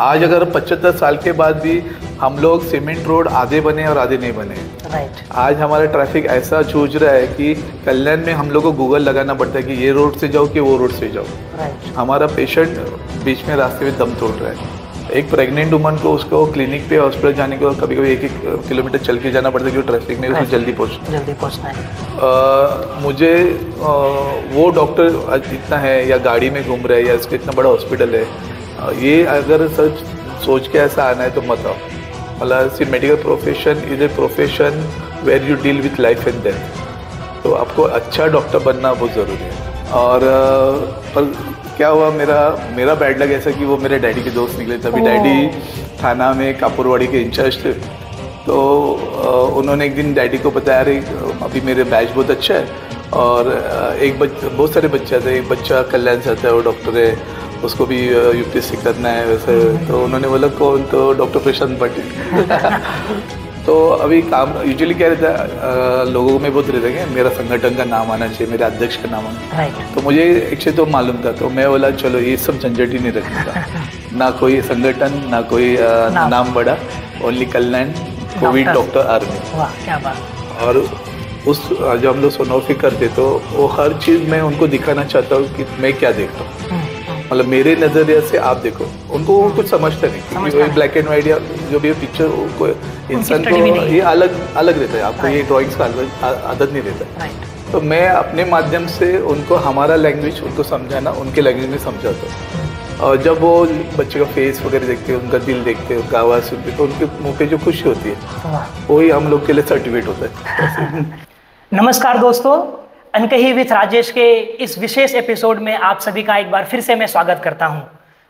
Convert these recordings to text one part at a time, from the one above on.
आज अगर 75 साल के बाद भी हम लोग सीमेंट रोड आधे बने और आधे नहीं बने। राइट। आज हमारा ट्रैफिक ऐसा जूझ रहा है कि कल्याण में हम लोग को गूगल लगाना पड़ता है कि ये रोड से जाओ कि वो रोड से जाओ। राइट। हमारा पेशेंट बीच में रास्ते में दम तोड़ रहा है। एक प्रेग्नेंट वुमन को उसको क्लिनिक पे हॉस्पिटल जाने को कभी कभी 1-1 किलोमीटर चल के जाना पड़ता है क्योंकि ट्रैफिक में उसको जल्दी पहुंचना है। मुझे वो डॉक्टर इतना है या गाड़ी में घूम रहा है या इसका इतना बड़ा हॉस्पिटल है, ये अगर सच सोच के ऐसा आना है तो मत आओ। मतलब see medical profession is a profession where you deal with life and death, तो आपको अच्छा डॉक्टर बनना बहुत ज़रूरी है। और पर क्या हुआ, मेरा बैड लग ऐसा कि वो मेरे डैडी के दोस्त निकले। तभी डैडी थाना में कापुरवाड़ी के इंचार्ज थे, तो उन्होंने एक दिन डैडी को बताया, अरे अभी मेरे बैच बहुत अच्छा है और बहुत सारे बच्चे थे, एक बच्चा कल्याण से आता है, वो डॉक्टर है, उसको भी यूपीएससी करना है वैसे। तो उन्होंने बोला कौन, तो डॉक्टर प्रशांत पाटिल। तो अभी काम यूजुअली क्या रहता है, लोगों में बहुत रहता है कि मेरा संगठन का नाम आना चाहिए, मेरे अध्यक्ष का नाम आना। तो मुझे एक्चुअली तो मालूम था, तो मैं बोला चलो ये सब झंझट ही नहीं रखने का, ना कोई संगठन ना कोई नाम बड़ा, ओनली कल्याण कोविड डॉक्टर आर्मी। वाह क्या बात। और उस जब हम लोग सोनोग्राफी करते तो वो हर चीज़ मैं उनको दिखाना चाहता हूँ कि मैं क्या देख रहा हूँ। मतलब मेरे नज़रिए से आप देखो, उनको कुछ समझता नहीं क्योंकि ब्लैक एंड वाइट या जो भी पिक्चर को इंसान को ये अलग रहता है, आपको ये ड्राइंग्स का आदत नहीं रहता। तो मैं अपने माध्यम से उनको हमारा लैंग्वेज उनको समझाना, उनके लैंग्वेज में समझाता हूँ। और जब वो बच्चे का फेस वगैरह देखते हैं, उनका दिल देखते हैं, उनका आवाज़ सुनते हैं, तो उनके मुँह पे जो खुशी होती है वही हम लोग के लिए सर्टिफिकेट होता है। नमस्कार दोस्तों, अनकही विथ राजेश के इस विशेष एपिसोड में आप सभी का एक बार फिर से मैं स्वागत करता हूं।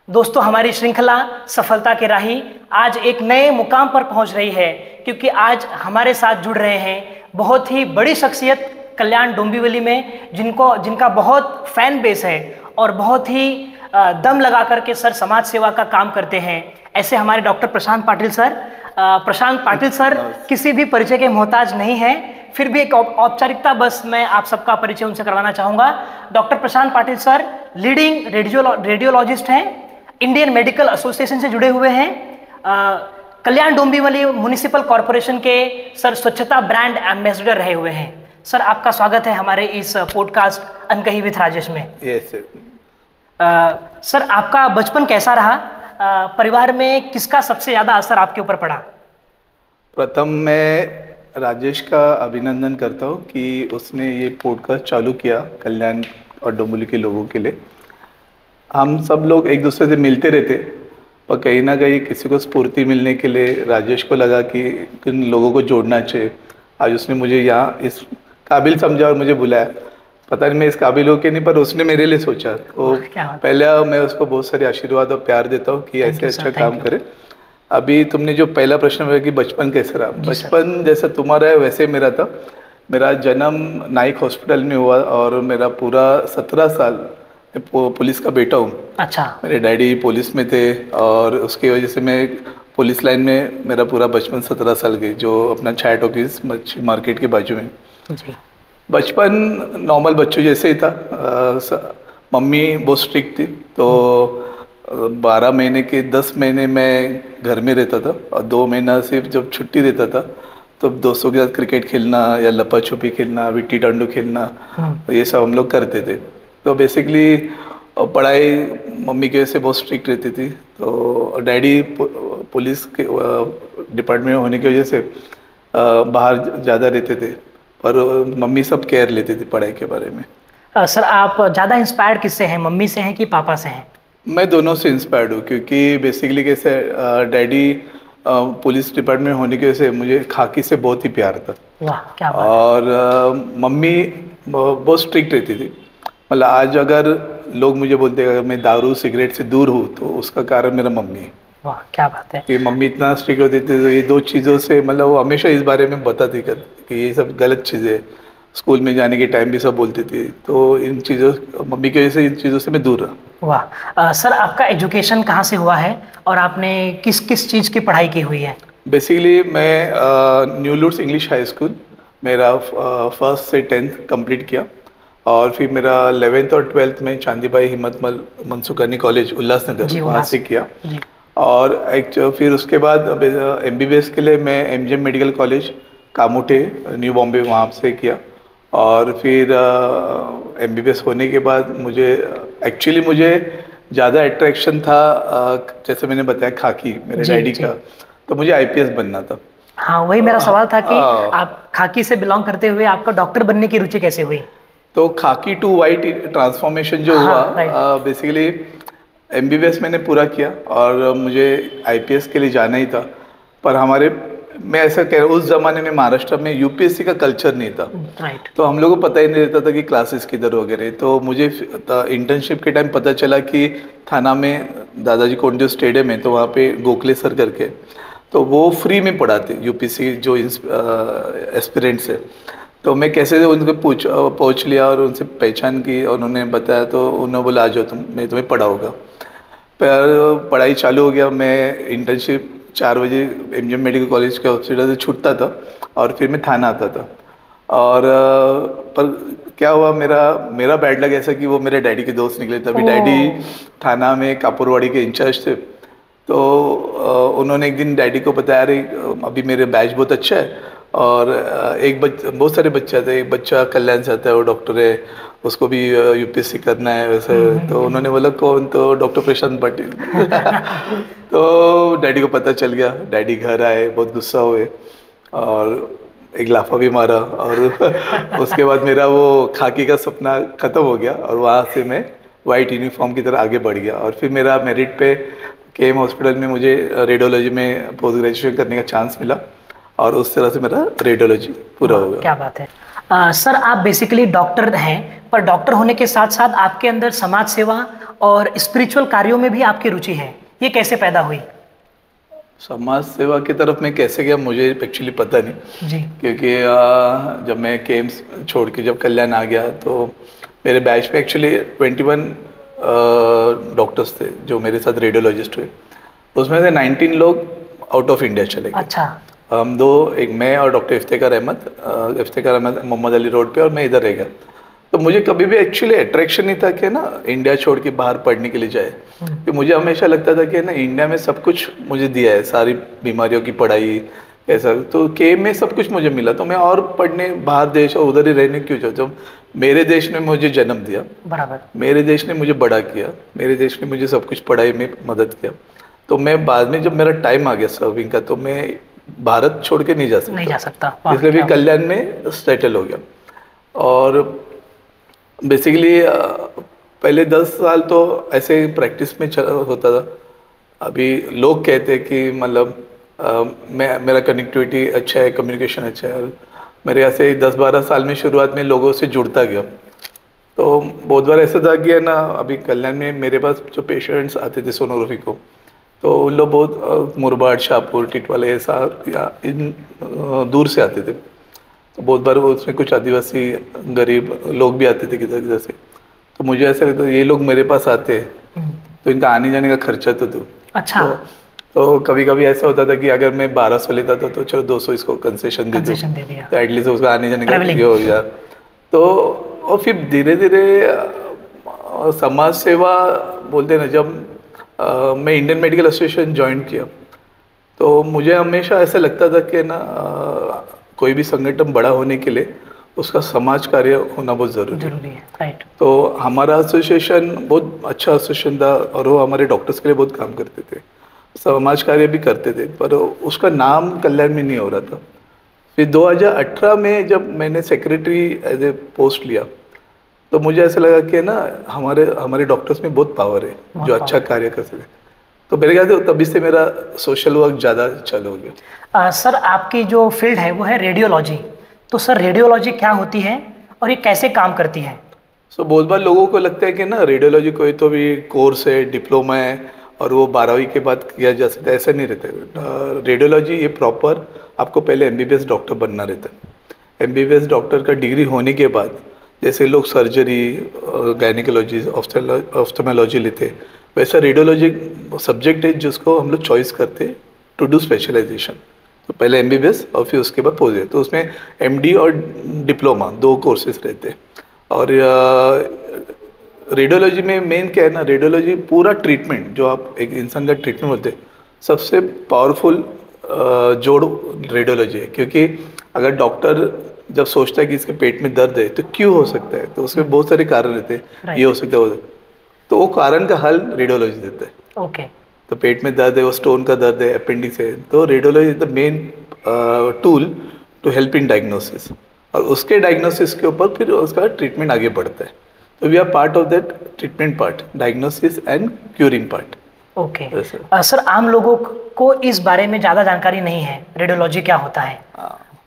दोस्तों, हमारी श्रृंखला सफलता के राही आज एक नए मुकाम पर पहुंच रही है, क्योंकि आज हमारे साथ जुड़ रहे हैं बहुत ही बड़ी शख्सियत कल्याण डोंबिवली में, जिनका बहुत फैन बेस है और बहुत ही दम लगा करके सर समाज सेवा का काम करते हैं। ऐसे हमारे डॉक्टर प्रशांत पाटिल सर। प्रशांत पाटिल सर किसी भी परिचय के मोहताज नहीं है, फिर भी एक औपचारिकता बस मैं आप सबका परिचय उनसे करवाना चाहूँगा। डॉक्टर प्रशांत पाटिल सर लीडिंग रेडियोलॉजिस्ट हैं, इंडियन मेडिकल एसोसिएशन से जुड़े हुए हैं, कल्याण डोंबिवली म्युनिसिपल कॉरपोरेशन के सर स्वच्छता ब्रांड एम्बेसडर रहे हुए हैं। सर, आपका स्वागत है हमारे इस पॉडकास्ट अनकही विथ राजेश में। यस सर, आपका बचपन कैसा रहा? परिवार में किसका सबसे ज़्यादा असर आपके ऊपर पड़ा? प्रथम मैं राजेश का अभिनंदन करता हूँ कि उसने ये पॉडकास्ट चालू किया कल्याण और डोंबिवली के लोगों के लिए। हम सब लोग एक दूसरे से मिलते रहते, पर कहीं ना कहीं किसी को स्फूर्ति मिलने के लिए राजेश को लगा कि इन लोगों को जोड़ना चाहिए। आज उसने मुझे यहाँ इस काबिल समझा और मुझे बुलाया। पता नहीं मैं इस काबिल हो के नहीं, पर उसने मेरे लिए सोचा। तो पहले मैं उसको बहुत सारे आशीर्वाद और प्यार देता हूँ कि ऐसे अच्छा काम करे। अभी तुमने जो पहला प्रश्न किया कि बचपन कैसा रहा, बचपन जैसा तुम्हारा है वैसे मेरा था। मेरा जन्म नाइक हॉस्पिटल में हुआ और मेरा पूरा 17 साल पुलिस का बेटा हूँ। अच्छा। मेरे डैडी पुलिस में थे और उसकी वजह से मैं पुलिस लाइन में मेरा पूरा बचपन 17 साल गई, जो अपना छाया टॉकीज मच्छी मार्केट के बाजू में। बचपन नॉर्मल बच्चों जैसे ही था। मम्मी बहुत स्ट्रिक्ट थी, तो 12 महीने के 10 महीने मैं घर में रहता था और 2 महीना सिर्फ जब छुट्टी देता था तो दोस्तों के साथ क्रिकेट खेलना या लपा छुपी खेलना, विट्टी डांडू खेलना, ये सब हम लोग करते थे। तो बेसिकली पढ़ाई मम्मी की वजह से बहुत स्ट्रिक्ट रहती थी, तो डैडी पुलिस के डिपार्टमेंट में होने की वजह से बाहर ज़्यादा रहते थे, पर मम्मी सब केयर लेती थी पढ़ाई के बारे में। सर, आप ज़्यादा इंस्पायर्ड किससे हैं, मम्मी से हैं कि पापा से हैं? मैं दोनों से इंस्पायर्ड हूँ, क्योंकि बेसिकली कैसे डैडी पुलिस डिपार्टमेंट होने की वजह से मुझे खाकी से बहुत ही प्यार था। वाह क्या बात। और मम्मी बहुत स्ट्रिक्ट रहती थी। मतलब आज अगर लोग मुझे बोलते हैं अगर मैं दारू सिगरेट से दूर हूँ तो उसका कारण मेरा मम्मी है। वाह क्या बात है। कि मम्मी इतना स्ट्रिक्ट होती थी, तो ये 2 चीज़ों से मतलब वो हमेशा इस बारे में बताती कि ये सब गलत चीज़ें। स्कूल में जाने के टाइम भी सब बोलती थी, तो इन चीज़ों मम्मी की वजह से इन चीज़ों से मैं दूर रहा। वाह। सर, आपका एजुकेशन कहाँ से हुआ है और आपने किस किस चीज़ की पढ़ाई की हुई है? बेसिकली मैं न्यू लुड्स इंग्लिश हाई स्कूल मेरा 1st से 10th कंप्लीट किया, और फिर मेरा 11th और 12th में चांदीबाई हिम्मतमल मनसुखानी कॉलेज उल्लासनगर वहाँ से किया। और फिर उसके बाद MBBS के लिए मैं MGM medical college Kamothe new Bombay वहाँ से किया। और फिर MBBS होने के बाद मुझे ज़्यादा अट्रैक्शन था, जैसे मैंने बताया खाकी मेरे जी, डैडी जी। का, तो मुझे IPS बनना था। हाँ, वही मेरा सवाल था कि हाँ। आप खाकी से बिलोंग करते हुए आपका डॉक्टर बनने की रुचि कैसे हुई? तो खाकी टू वाइट ट्रांसफॉर्मेशन जो हुआ, हाँ, राइट। बेसिकली MBBS मैंने पूरा किया और मुझे IPS के लिए जाना ही था। पर मैं ऐसा कह रहा हूँ, उस ज़माने में महाराष्ट्र में UPSC का कल्चर नहीं था। राइट। तो हम लोगों को पता ही नहीं रहता था कि क्लासेस किधर वगैरह। तो मुझे इंटर्नशिप के टाइम पता चला कि थाना में दादाजी कोंडदेव स्टेडियम है, तो वहाँ पे गोखले सर करके, तो वो फ्री में पढ़ाते UPSC जो एस्पिरेंट्स है। तो मैं कैसे उनको पहुँच लिया और उनसे पहचान की और उन्होंने बताया, तो उन्होंने बोला आ जाओ मैं तुम्हें पढ़ाऊँगा। पर पढ़ाई चालू हो गया। मैं इंटर्नशिप 4 बजे MGM मेडिकल कॉलेज के हॉस्पिटल से छूटता था और फिर मैं थाना आता था। और पर क्या हुआ, मेरा बैड लक ऐसा कि वो मेरे डैडी के दोस्त निकले। तभी डैडी थाना में कापुरवाड़ी के इंचार्ज थे। तो उन्होंने एक दिन डैडी को बताया, अरे अभी मेरे बैच बहुत अच्छा है और बहुत सारे बच्चे थे, एक बच्चा कल्याण से आता है, वो डॉक्टर है, उसको भी UPSC करना है वैसे। तो उन्होंने बोला कौन? तो डॉक्टर प्रशांत पाटिल। तो डैडी को पता चल गया। डैडी घर आए, बहुत गुस्सा हुए और एक लाफा भी मारा। और उसके बाद मेरा वो खाकी का सपना ख़त्म हो गया और वहाँ से मैं वाइट यूनिफॉर्म की तरह आगे बढ़ गया। और फिर मेरा मेरिट पे KM हॉस्पिटल में मुझे रेडियोलॉजी में पोस्ट ग्रेजुएशन करने का चांस मिला और उस तरह से मेरा रेडियोलॉजी पूरा हो गया। क्या बात है। सर, आप बेसिकली डॉक्टर हैं, पर डॉक्टर होने के साथ साथ आपके अंदर समाज सेवा और स्पिरिचुअल कार्यों में भी आपकी रुचि है, ये कैसे पैदा हुई? समाज सेवा की तरफ मैं कैसे गया मुझे एक्चुअली पता नहीं जी। क्योंकि जब मैं KMS छोड़ के जब कल्याण आ गया तो मेरे बैच में एक्चुअली 21 डॉक्टर्स थे जो मेरे साथ रेडियोलॉजिस्ट हुए। उसमें से 19 लोग आउट ऑफ इंडिया चले गए। अच्छा। हम दो, एक मैं और डॉक्टर इफ्तेखार अहमद मोहम्मद अली रोड पे, और मैं इधर रह गया। तो मुझे कभी भी एक्चुअली अट्रैक्शन नहीं था कि ना इंडिया छोड़ के बाहर पढ़ने के लिए जाए। कि मुझे हमेशा लगता था कि ना इंडिया में सब कुछ मुझे दिया है, सारी बीमारियों की पढ़ाई ऐसा, तो KM में सब कुछ मुझे मिला, तो मैं और पढ़ने बाहर देश और उधर ही रहने क्यों चाहता हूँ। मेरे देश ने मुझे जन्म दिया, बराबर। मेरे देश ने मुझे बड़ा किया, मेरे देश ने मुझे सब कुछ पढ़ाई में मदद किया। तो मैं बाद में जब मेरा टाइम आ गया सर्विंग का, तो मैं भारत छोड़ के नहीं जा सकता। इसलिए भी कल्याण में सेटल हो गया। और बेसिकली पहले 10 साल तो ऐसे प्रैक्टिस में होता था। अभी लोग कहते हैं कि मतलब मेरा कनेक्टिविटी अच्छा है, कम्युनिकेशन अच्छा है। मेरे ऐसे 10-12 साल में शुरुआत में लोगों से जुड़ता गया। तो बहुत बार ऐसा था कि है ना, अभी कल्याण में मेरे पास जो पेशेंट्स आते थे सोनोग्राफी को, तो उन लोग बहुत मुरबाड, शाहपुर, टिटवाला ऐसा या इन दूर से आते थे। तो बहुत बार वो उसमें कुछ आदिवासी गरीब लोग भी आते थे किधर किधर से। तो मुझे ऐसा लगता था ये लोग मेरे पास आते हैं तो इनका आने जाने का खर्चा तो दो। अच्छा। तो कभी कभी ऐसा होता था कि अगर मैं 1200 लेता था तो चलो 200 इसको कंसेशन दे दिया, तो एटलीस्ट उसका आने जाने का ये हो गया। तो और फिर धीरे धीरे समाज सेवा बोलते ना, जब मैं इंडियन मेडिकल एसोसिएशन ज्वाइन किया तो मुझे हमेशा ऐसा लगता था कि ना कोई भी संगठन बड़ा होने के लिए उसका समाज कार्य होना बहुत ज़रूरी है। राइट। तो हमारा एसोसिएशन बहुत अच्छा एसोसिएशन था और वो हमारे डॉक्टर्स के लिए बहुत काम करते थे, समाज कार्य भी करते थे, पर उसका नाम कल्याण में नहीं हो रहा था। फिर 2018 में जब मैंने सेक्रेटरी एज ए पोस्ट लिया तो मुझे ऐसा लगा कि ना हमारे डॉक्टर्स में बहुत पावर है जो अच्छा कार्य कर सके। तो मेरे ख्याल से तभी से मेरा सोशल वर्क ज़्यादा चालू हो गया। सर, आपकी जो फील्ड है वो है रेडियोलॉजी। तो सर, रेडियोलॉजी क्या होती है और ये कैसे काम करती है? बहुत बार लोगों को लगता है कि ना रेडियोलॉजी कोई तो भी कोर्स है, डिप्लोमा है और वो 12वीं के बाद किया जा सकता है, ऐसा नहीं रहता। रेडियोलॉजी ये प्रॉपर आपको पहले MBBS डॉक्टर बनना रहता है। MBBS डॉक्टर का डिग्री होने के बाद जैसे लोग सर्जरी, गायनिकोलॉजी, ऑफ्थेल्मोलॉजी लेते, वैसा रेडियोलॉजी सब्जेक्ट है जिसको हम लोग चॉइस करते टू डू स्पेशलाइजेशन। तो पहले MBBS और फिर उसके बाद पोस्ट। तो उसमें MD और डिप्लोमा 2 कोर्सेज रहते हैं। और रेडियोलॉजी में मेन क्या है ना, रेडियोलॉजी पूरा ट्रीटमेंट जो आप एक इंसान का ट्रीटमेंट बोलते हैं, सबसे पावरफुल जोड़ रेडियोलॉजी है। क्योंकि अगर डॉक्टर जब सोचता है कि इसके पेट में दर्द है तो क्यों हो सकता है, तो उसमें बहुत सारे कारण रहते हैं, ये हो सकता है वो, तो वो कारण का हल रेडियोलॉजी देता है। ओके। तो पेट में दर्द है, वो स्टोन का दर्द है, अपेंडिक्स है, तो radiology is the main tool to help in diagnosis, और उसके डायग्नोसिस के ऊपर फिर उसका ट्रीटमेंट आगे बढ़ता है। तो we are part of that treatment part, diagnosis and curing part. Okay. Sir आम लोगों को इस बारे में ज़्यादा जानकारी नहीं है रेडियोलॉजी क्या होता है,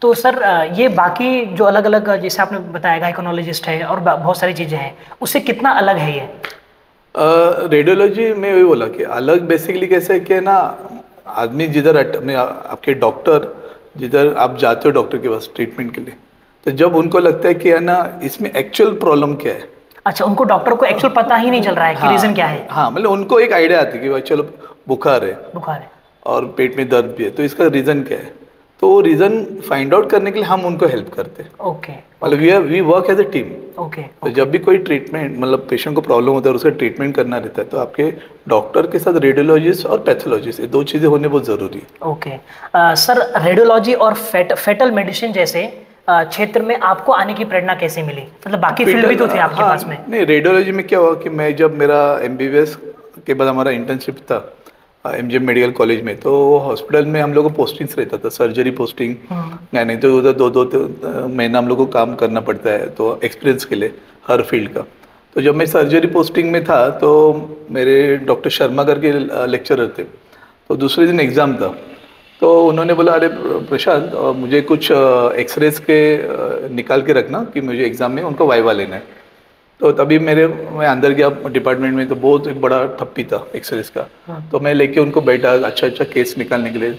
तो सर ये बाकी जो अलग अलग जैसे आपने बताया गायकोनोलॉजिस्ट है और बहुत सारी चीज़ें हैं, उससे कितना अलग है ये? रेडियोलॉजी में वही बोला कि अलग बेसिकली कैसे है कि ना, आदमी जिधर आपके डॉक्टर जिधर आप जाते हो डॉक्टर के पास ट्रीटमेंट के लिए, तो जब उनको लगता है कि है ना इसमें एक्चुअल प्रॉब्लम क्या है। अच्छा, उनको डॉक्टर को एक्चुअल पता ही नहीं चल रहा है कि रीज़न क्या है। हाँ, मतलब उनको एक आइडिया आती है कि भाई चलो बुखार है और पेट में दर्द भी है, तो इसका रीज़न क्या है, तो वो रीज़न फाइंड आउट करने के लिए हम उनको हेल्प करते हैं। ओके। मतलब we work as a team. Okay. तो जब भी कोई ट्रीटमेंट, मतलब पेशेंट को प्रॉब्लम होता है और उसका ट्रीटमेंट करना रहता है, तो आपके डॉक्टर के साथ रेडियोलॉजिस्ट और पैथोलॉजिस्ट, ये दो चीज़ें होने बहुत ज़रूरी है। ओके। सर रेडियोलॉजी और फेटल मेडिसिन जैसे क्षेत्र में आपको आने की प्रेरणा कैसे मिली? मतलब बाकी फील्ड भी तो थे आपके पास में। नहीं, रेडियोलॉजी में क्या हुआ कि मैं जब मेरा MBBS के बाद हमारा इंटर्नशिप था MGM मेडिकल कॉलेज में, तो हॉस्पिटल में हम लोग को पोस्टिंग्स रहता था, सर्जरी पोस्टिंग, नहीं तो उधर दो महीना हम लोग को काम करना पड़ता है, तो एक्सपीरियंस के लिए हर फील्ड का। तो जब मैं सर्जरी पोस्टिंग में था तो मेरे डॉक्टर शर्मा करके लेक्चरर थे, तो दूसरे दिन एग्ज़ाम था, तो उन्होंने बोला अरे प्रशांत मुझे कुछ एक्सरेज के निकाल के रखना कि मुझे एग्ज़ाम में उनको वाइवा लेना है। तो तभी मैं अंदर गया डिपार्टमेंट में, तो बहुत एक बड़ा ठप्पी था एक्सरेज का, तो मैं लेके उनको बैठा अच्छा केस निकालने के लिए।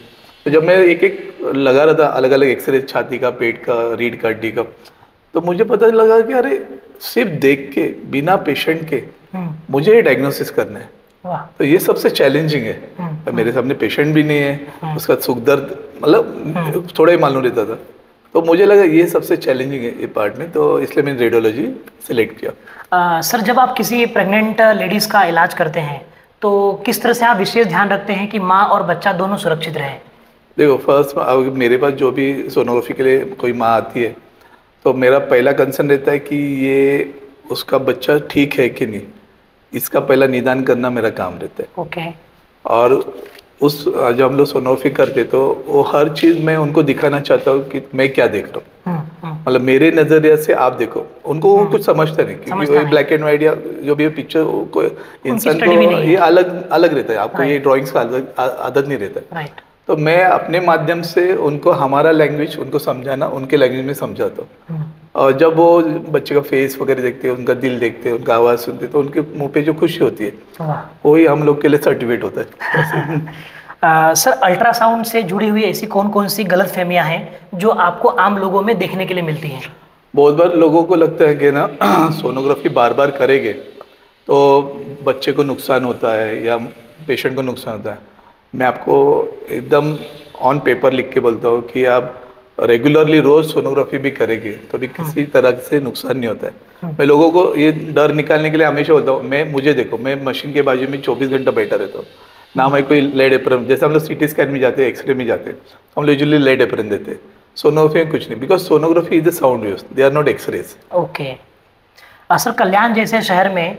तो जब मैं एक एक लगा रहा था अलग अलग एक्सरेज, छाती का, पेट का, रीढ़ का, हड्डी का, तो मुझे पता लगा कि अरे सिर्फ देख के बिना पेशेंट के मुझे डायग्नोसिस करना है। तो ये सबसे चैलेंजिंग है। मेरे सामने पेशेंट भी नहीं है, उसका सुख दर्द मतलब थोड़ा ही मालूम रहता था, तो मुझे लगा ये सबसे चैलेंजिंग है ये पार्ट में, तो इसलिए मैंने रेडियोलॉजी सिलेक्ट किया। सर जब आप किसी प्रेग्नेंट लेडीज़ का इलाज करते हैं तो किस तरह से आप विशेष ध्यान रखते हैं कि माँ और बच्चा दोनों सुरक्षित रहें? देखो, फर्स्ट मेरे पास जो भी सोनोग्राफी के लिए कोई माँ आती है, तो मेरा पहला कंसर्न रहता है कि ये उसका बच्चा ठीक है कि नहीं, इसका पहला निदान करना मेरा काम रहता है। ओके। और जब हम लोग सोनोग्राफी करते तो वो हर चीज़ मैं उनको दिखाना चाहता हूँ कि मैं क्या देख रहा हूँ, मतलब मेरे नज़रिए से आप देखो। उनको कुछ समझता नहीं, क्योंकि वो ब्लैक एंड वाइट या जो भी पिक्चर को इंसान को ये अलग अलग रहता है, आपको ये ड्राइंग्स का आदत नहीं रहता है। तो मैं अपने माध्यम से उनको हमारा लैंग्वेज उनको समझाना, उनके लैंग्वेज में समझाता हूँ। और जब वो बच्चे का फेस वगैरह देखते हैं, उनका दिल देखते हैं, उनका आवाज़ सुनते हैं, तो उनके मुंह पे जो खुशी होती है वही हम लोग के लिए सर्टिफिकेट होता है। सर अल्ट्रासाउंड से जुड़ी हुई ऐसी कौन कौन सी गलतफहमियां हैं जो आपको आम लोगों में देखने के लिए मिलती हैं? बहुत बार लोगों को लगता है कि ना सोनोग्राफी बार बार करेंगे तो बच्चे को नुकसान होता है या पेशेंट को नुकसान होता है। मैं आपको एकदम ऑन पेपर लिख के बोलता हूँ कि आप रेगुलरली रोज सोनोग्राफी भी करेंगे तो भी किसी तरह से नुकसान नहीं होता है। मैं लोगों को ये डर निकालने के लिए हमेशा बोलता हूँ, मुझे देखो, मैं मशीन के बाजू में 24 घंटा बैठा रहता हूँ ना। मैं कोई लेड एप्रन, जैसे हम लोग CT स्कैन में जाते हैं, एक्सरे में जाते हैं, हम लोग यूजुअली लेड एप्रन देते हैं। सोनोग्राफी में कुछ नहीं, because sonography is the sound waves, they are not X rays. Okay. Sir Kalyan जैसे शहर में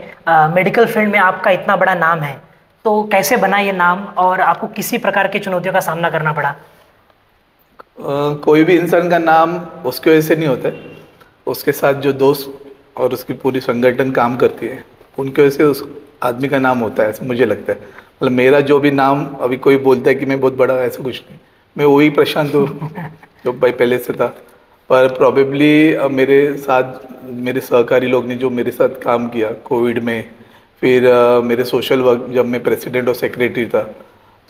मेडिकल फील्ड में आपका इतना बड़ा नाम है, तो कैसे बना ये नाम और आपको किसी प्रकार की चुनौतियों का सामना करना पड़ा? कोई भी इंसान का नाम उसके वजह से नहीं होता है, उसके साथ जो दोस्त और उसकी पूरी संगठन काम करती है उनके वजह से उस आदमी का नाम होता है, ऐसा मुझे लगता है। मतलब मेरा जो भी नाम अभी कोई बोलता है कि मैं बहुत बड़ा, ऐसा कुछ नहीं, मैं वही प्रशांत हूँ जो भाई पहले से था। पर प्रॉबेबली मेरे साथ मेरे सहकारी लोग ने जो मेरे साथ काम किया कोविड में, फिर मेरे सोशल वर्क जब मैं प्रेसिडेंट और सेक्रेटरी था,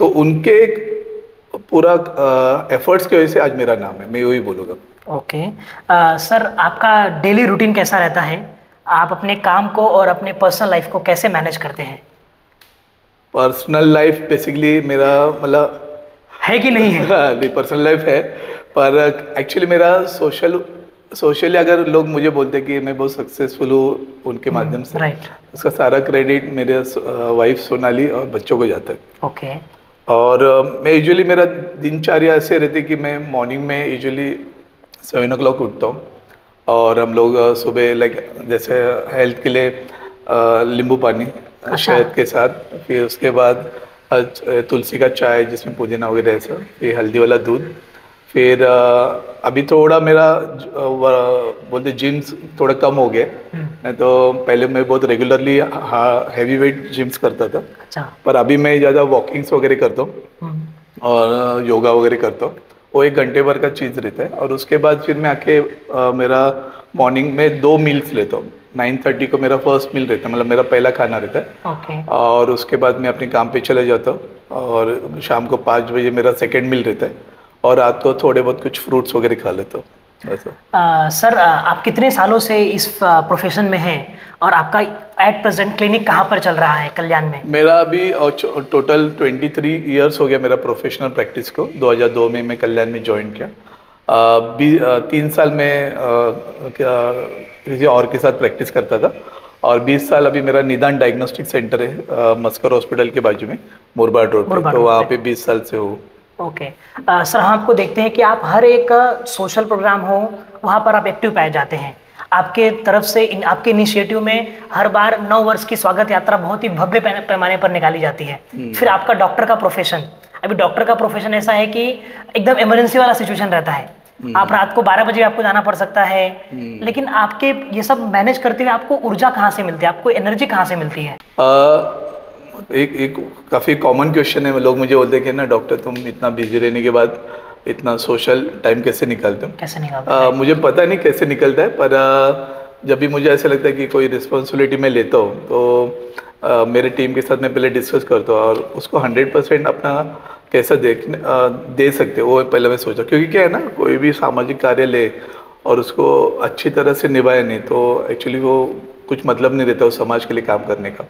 तो उनके पूरा एफर्ट्स की वजह से आज मेरा नाम है, मैं वही बोलूँगा। ओके। सर आपका डेली रूटीन कैसा रहता है? आप अपने काम को और अपने पर्सनल लाइफ को कैसे मैनेज करते हैं? पर्सनल लाइफ बेसिकली मेरा मतलब है कि नहीं है? नहीं, पर्सनल लाइफ है, पर एक्चुअली मेरा सोशल सोशली अगर लोग मुझे बोलते हैं कि मैं बहुत सक्सेसफुल हूँ उनके माध्यम से, राइट। उसका सारा क्रेडिट मेरे वाइफ सोनाली और बच्चों को जाता है। ओके। और मैं यूजुअली मेरा दिनचर्या ऐसे रहती कि मैं मॉर्निंग में यूजुअली 7 o'clock उठता हूँ। और हम लोग सुबह लाइक जैसे हेल्थ के लिए नींबू पानी अच्छा। शहद के साथ, फिर उसके बाद तुलसी का चाय जिसमें पुदीना वगैरह ऐसा, फिर हल्दी वाला दूध, फिर अभी थोड़ा मेरा बोलते जिम्स थोड़ा कम हो गया। नहीं तो पहले मैं बहुत रेगुलरली हैवी वेट जिम्स करता था, अच्छा। पर अभी मैं ज़्यादा वॉकिंग्स वगैरह करता हूँ और योगा वगैरह करता हूँ। वो 1 घंटे भर का चीज़ रहता है। और उसके बाद फिर मैं आके मेरा मॉर्निंग में 2 मील्स लेता हूँ। 9:30 को मेरा फर्स्ट मील रहता है, मतलब मेरा पहला खाना रहता है। ओके। और उसके बाद मैं अपने काम पे चले जाता हूँ और शाम को 5 बजे मेरा सेकेंड मील रहता है। और रात को थोड़े बहुत कुछ फ्रूट्स वगैरह खा लेता हूँ ऐसा। सर, आप कितने सालों से इस प्रोफेशन में हैं और आपका एट प्रेजेंट क्लिनिक कहाँ पर चल रहा है कल्याण में? मेरा अभी टोटल 23 ईयर्स हो गया मेरा प्रोफेशनल प्रैक्टिस को। 2002 में मैं कल्याण में ज्वाइन किया। 3 साल में किसी और के साथ प्रैक्टिस करता था। और 20 साल अभी मेरा निदान डायग्नोस्टिक सेंटर है मस्कर हॉस्पिटल के बाजू में, मुरबाड रोड पे, तो वहाँ पे 20 साल से हूँ। ओके। सर, हम आपको देखते हैं कि आप हर एक सोशल प्रोग्राम हो वहाँ पर आप एक्टिव पाए जाते हैं। आपके तरफ से आपके इनिशिएटिव में हर बार 9 वर्ष की स्वागत यात्रा बहुत ही भव्य पैमाने पर निकाली जाती है। फिर आपका डॉक्टर का प्रोफेशन, अभी डॉक्टर का प्रोफेशन ऐसा है कि एकदम इमरजेंसी वाला सिचुएशन रहता है। आप रात को 12 बजे आपको जाना पड़ सकता है, लेकिन आपके ये सब मैनेज करते हुए आपको ऊर्जा कहाँ से मिलती है, आपको एनर्जी कहाँ से मिलती है? एक काफ़ी कॉमन क्वेश्चन है। लोग मुझे बोलते हैं कि ना डॉक्टर तुम इतना बिजी रहने के बाद इतना सोशल टाइम कैसे निकालते हो? कैसे निकालते मुझे पता नहीं कैसे निकलता है, पर जब भी मुझे ऐसा लगता है कि कोई रिस्पॉन्सिबिलिटी मैं लेता हूँ तो मेरे टीम के साथ मैं पहले डिस्कस करता हूँ और उसको 100% अपना कैसा दे सकते हो वो पहले मैं सोचा। क्योंकि क्या है ना, कोई भी सामाजिक कार्य ले और उसको अच्छी तरह से निभाए नहीं तो एक्चुअली वो कुछ मतलब नहीं रहता उस समाज के लिए काम करने का।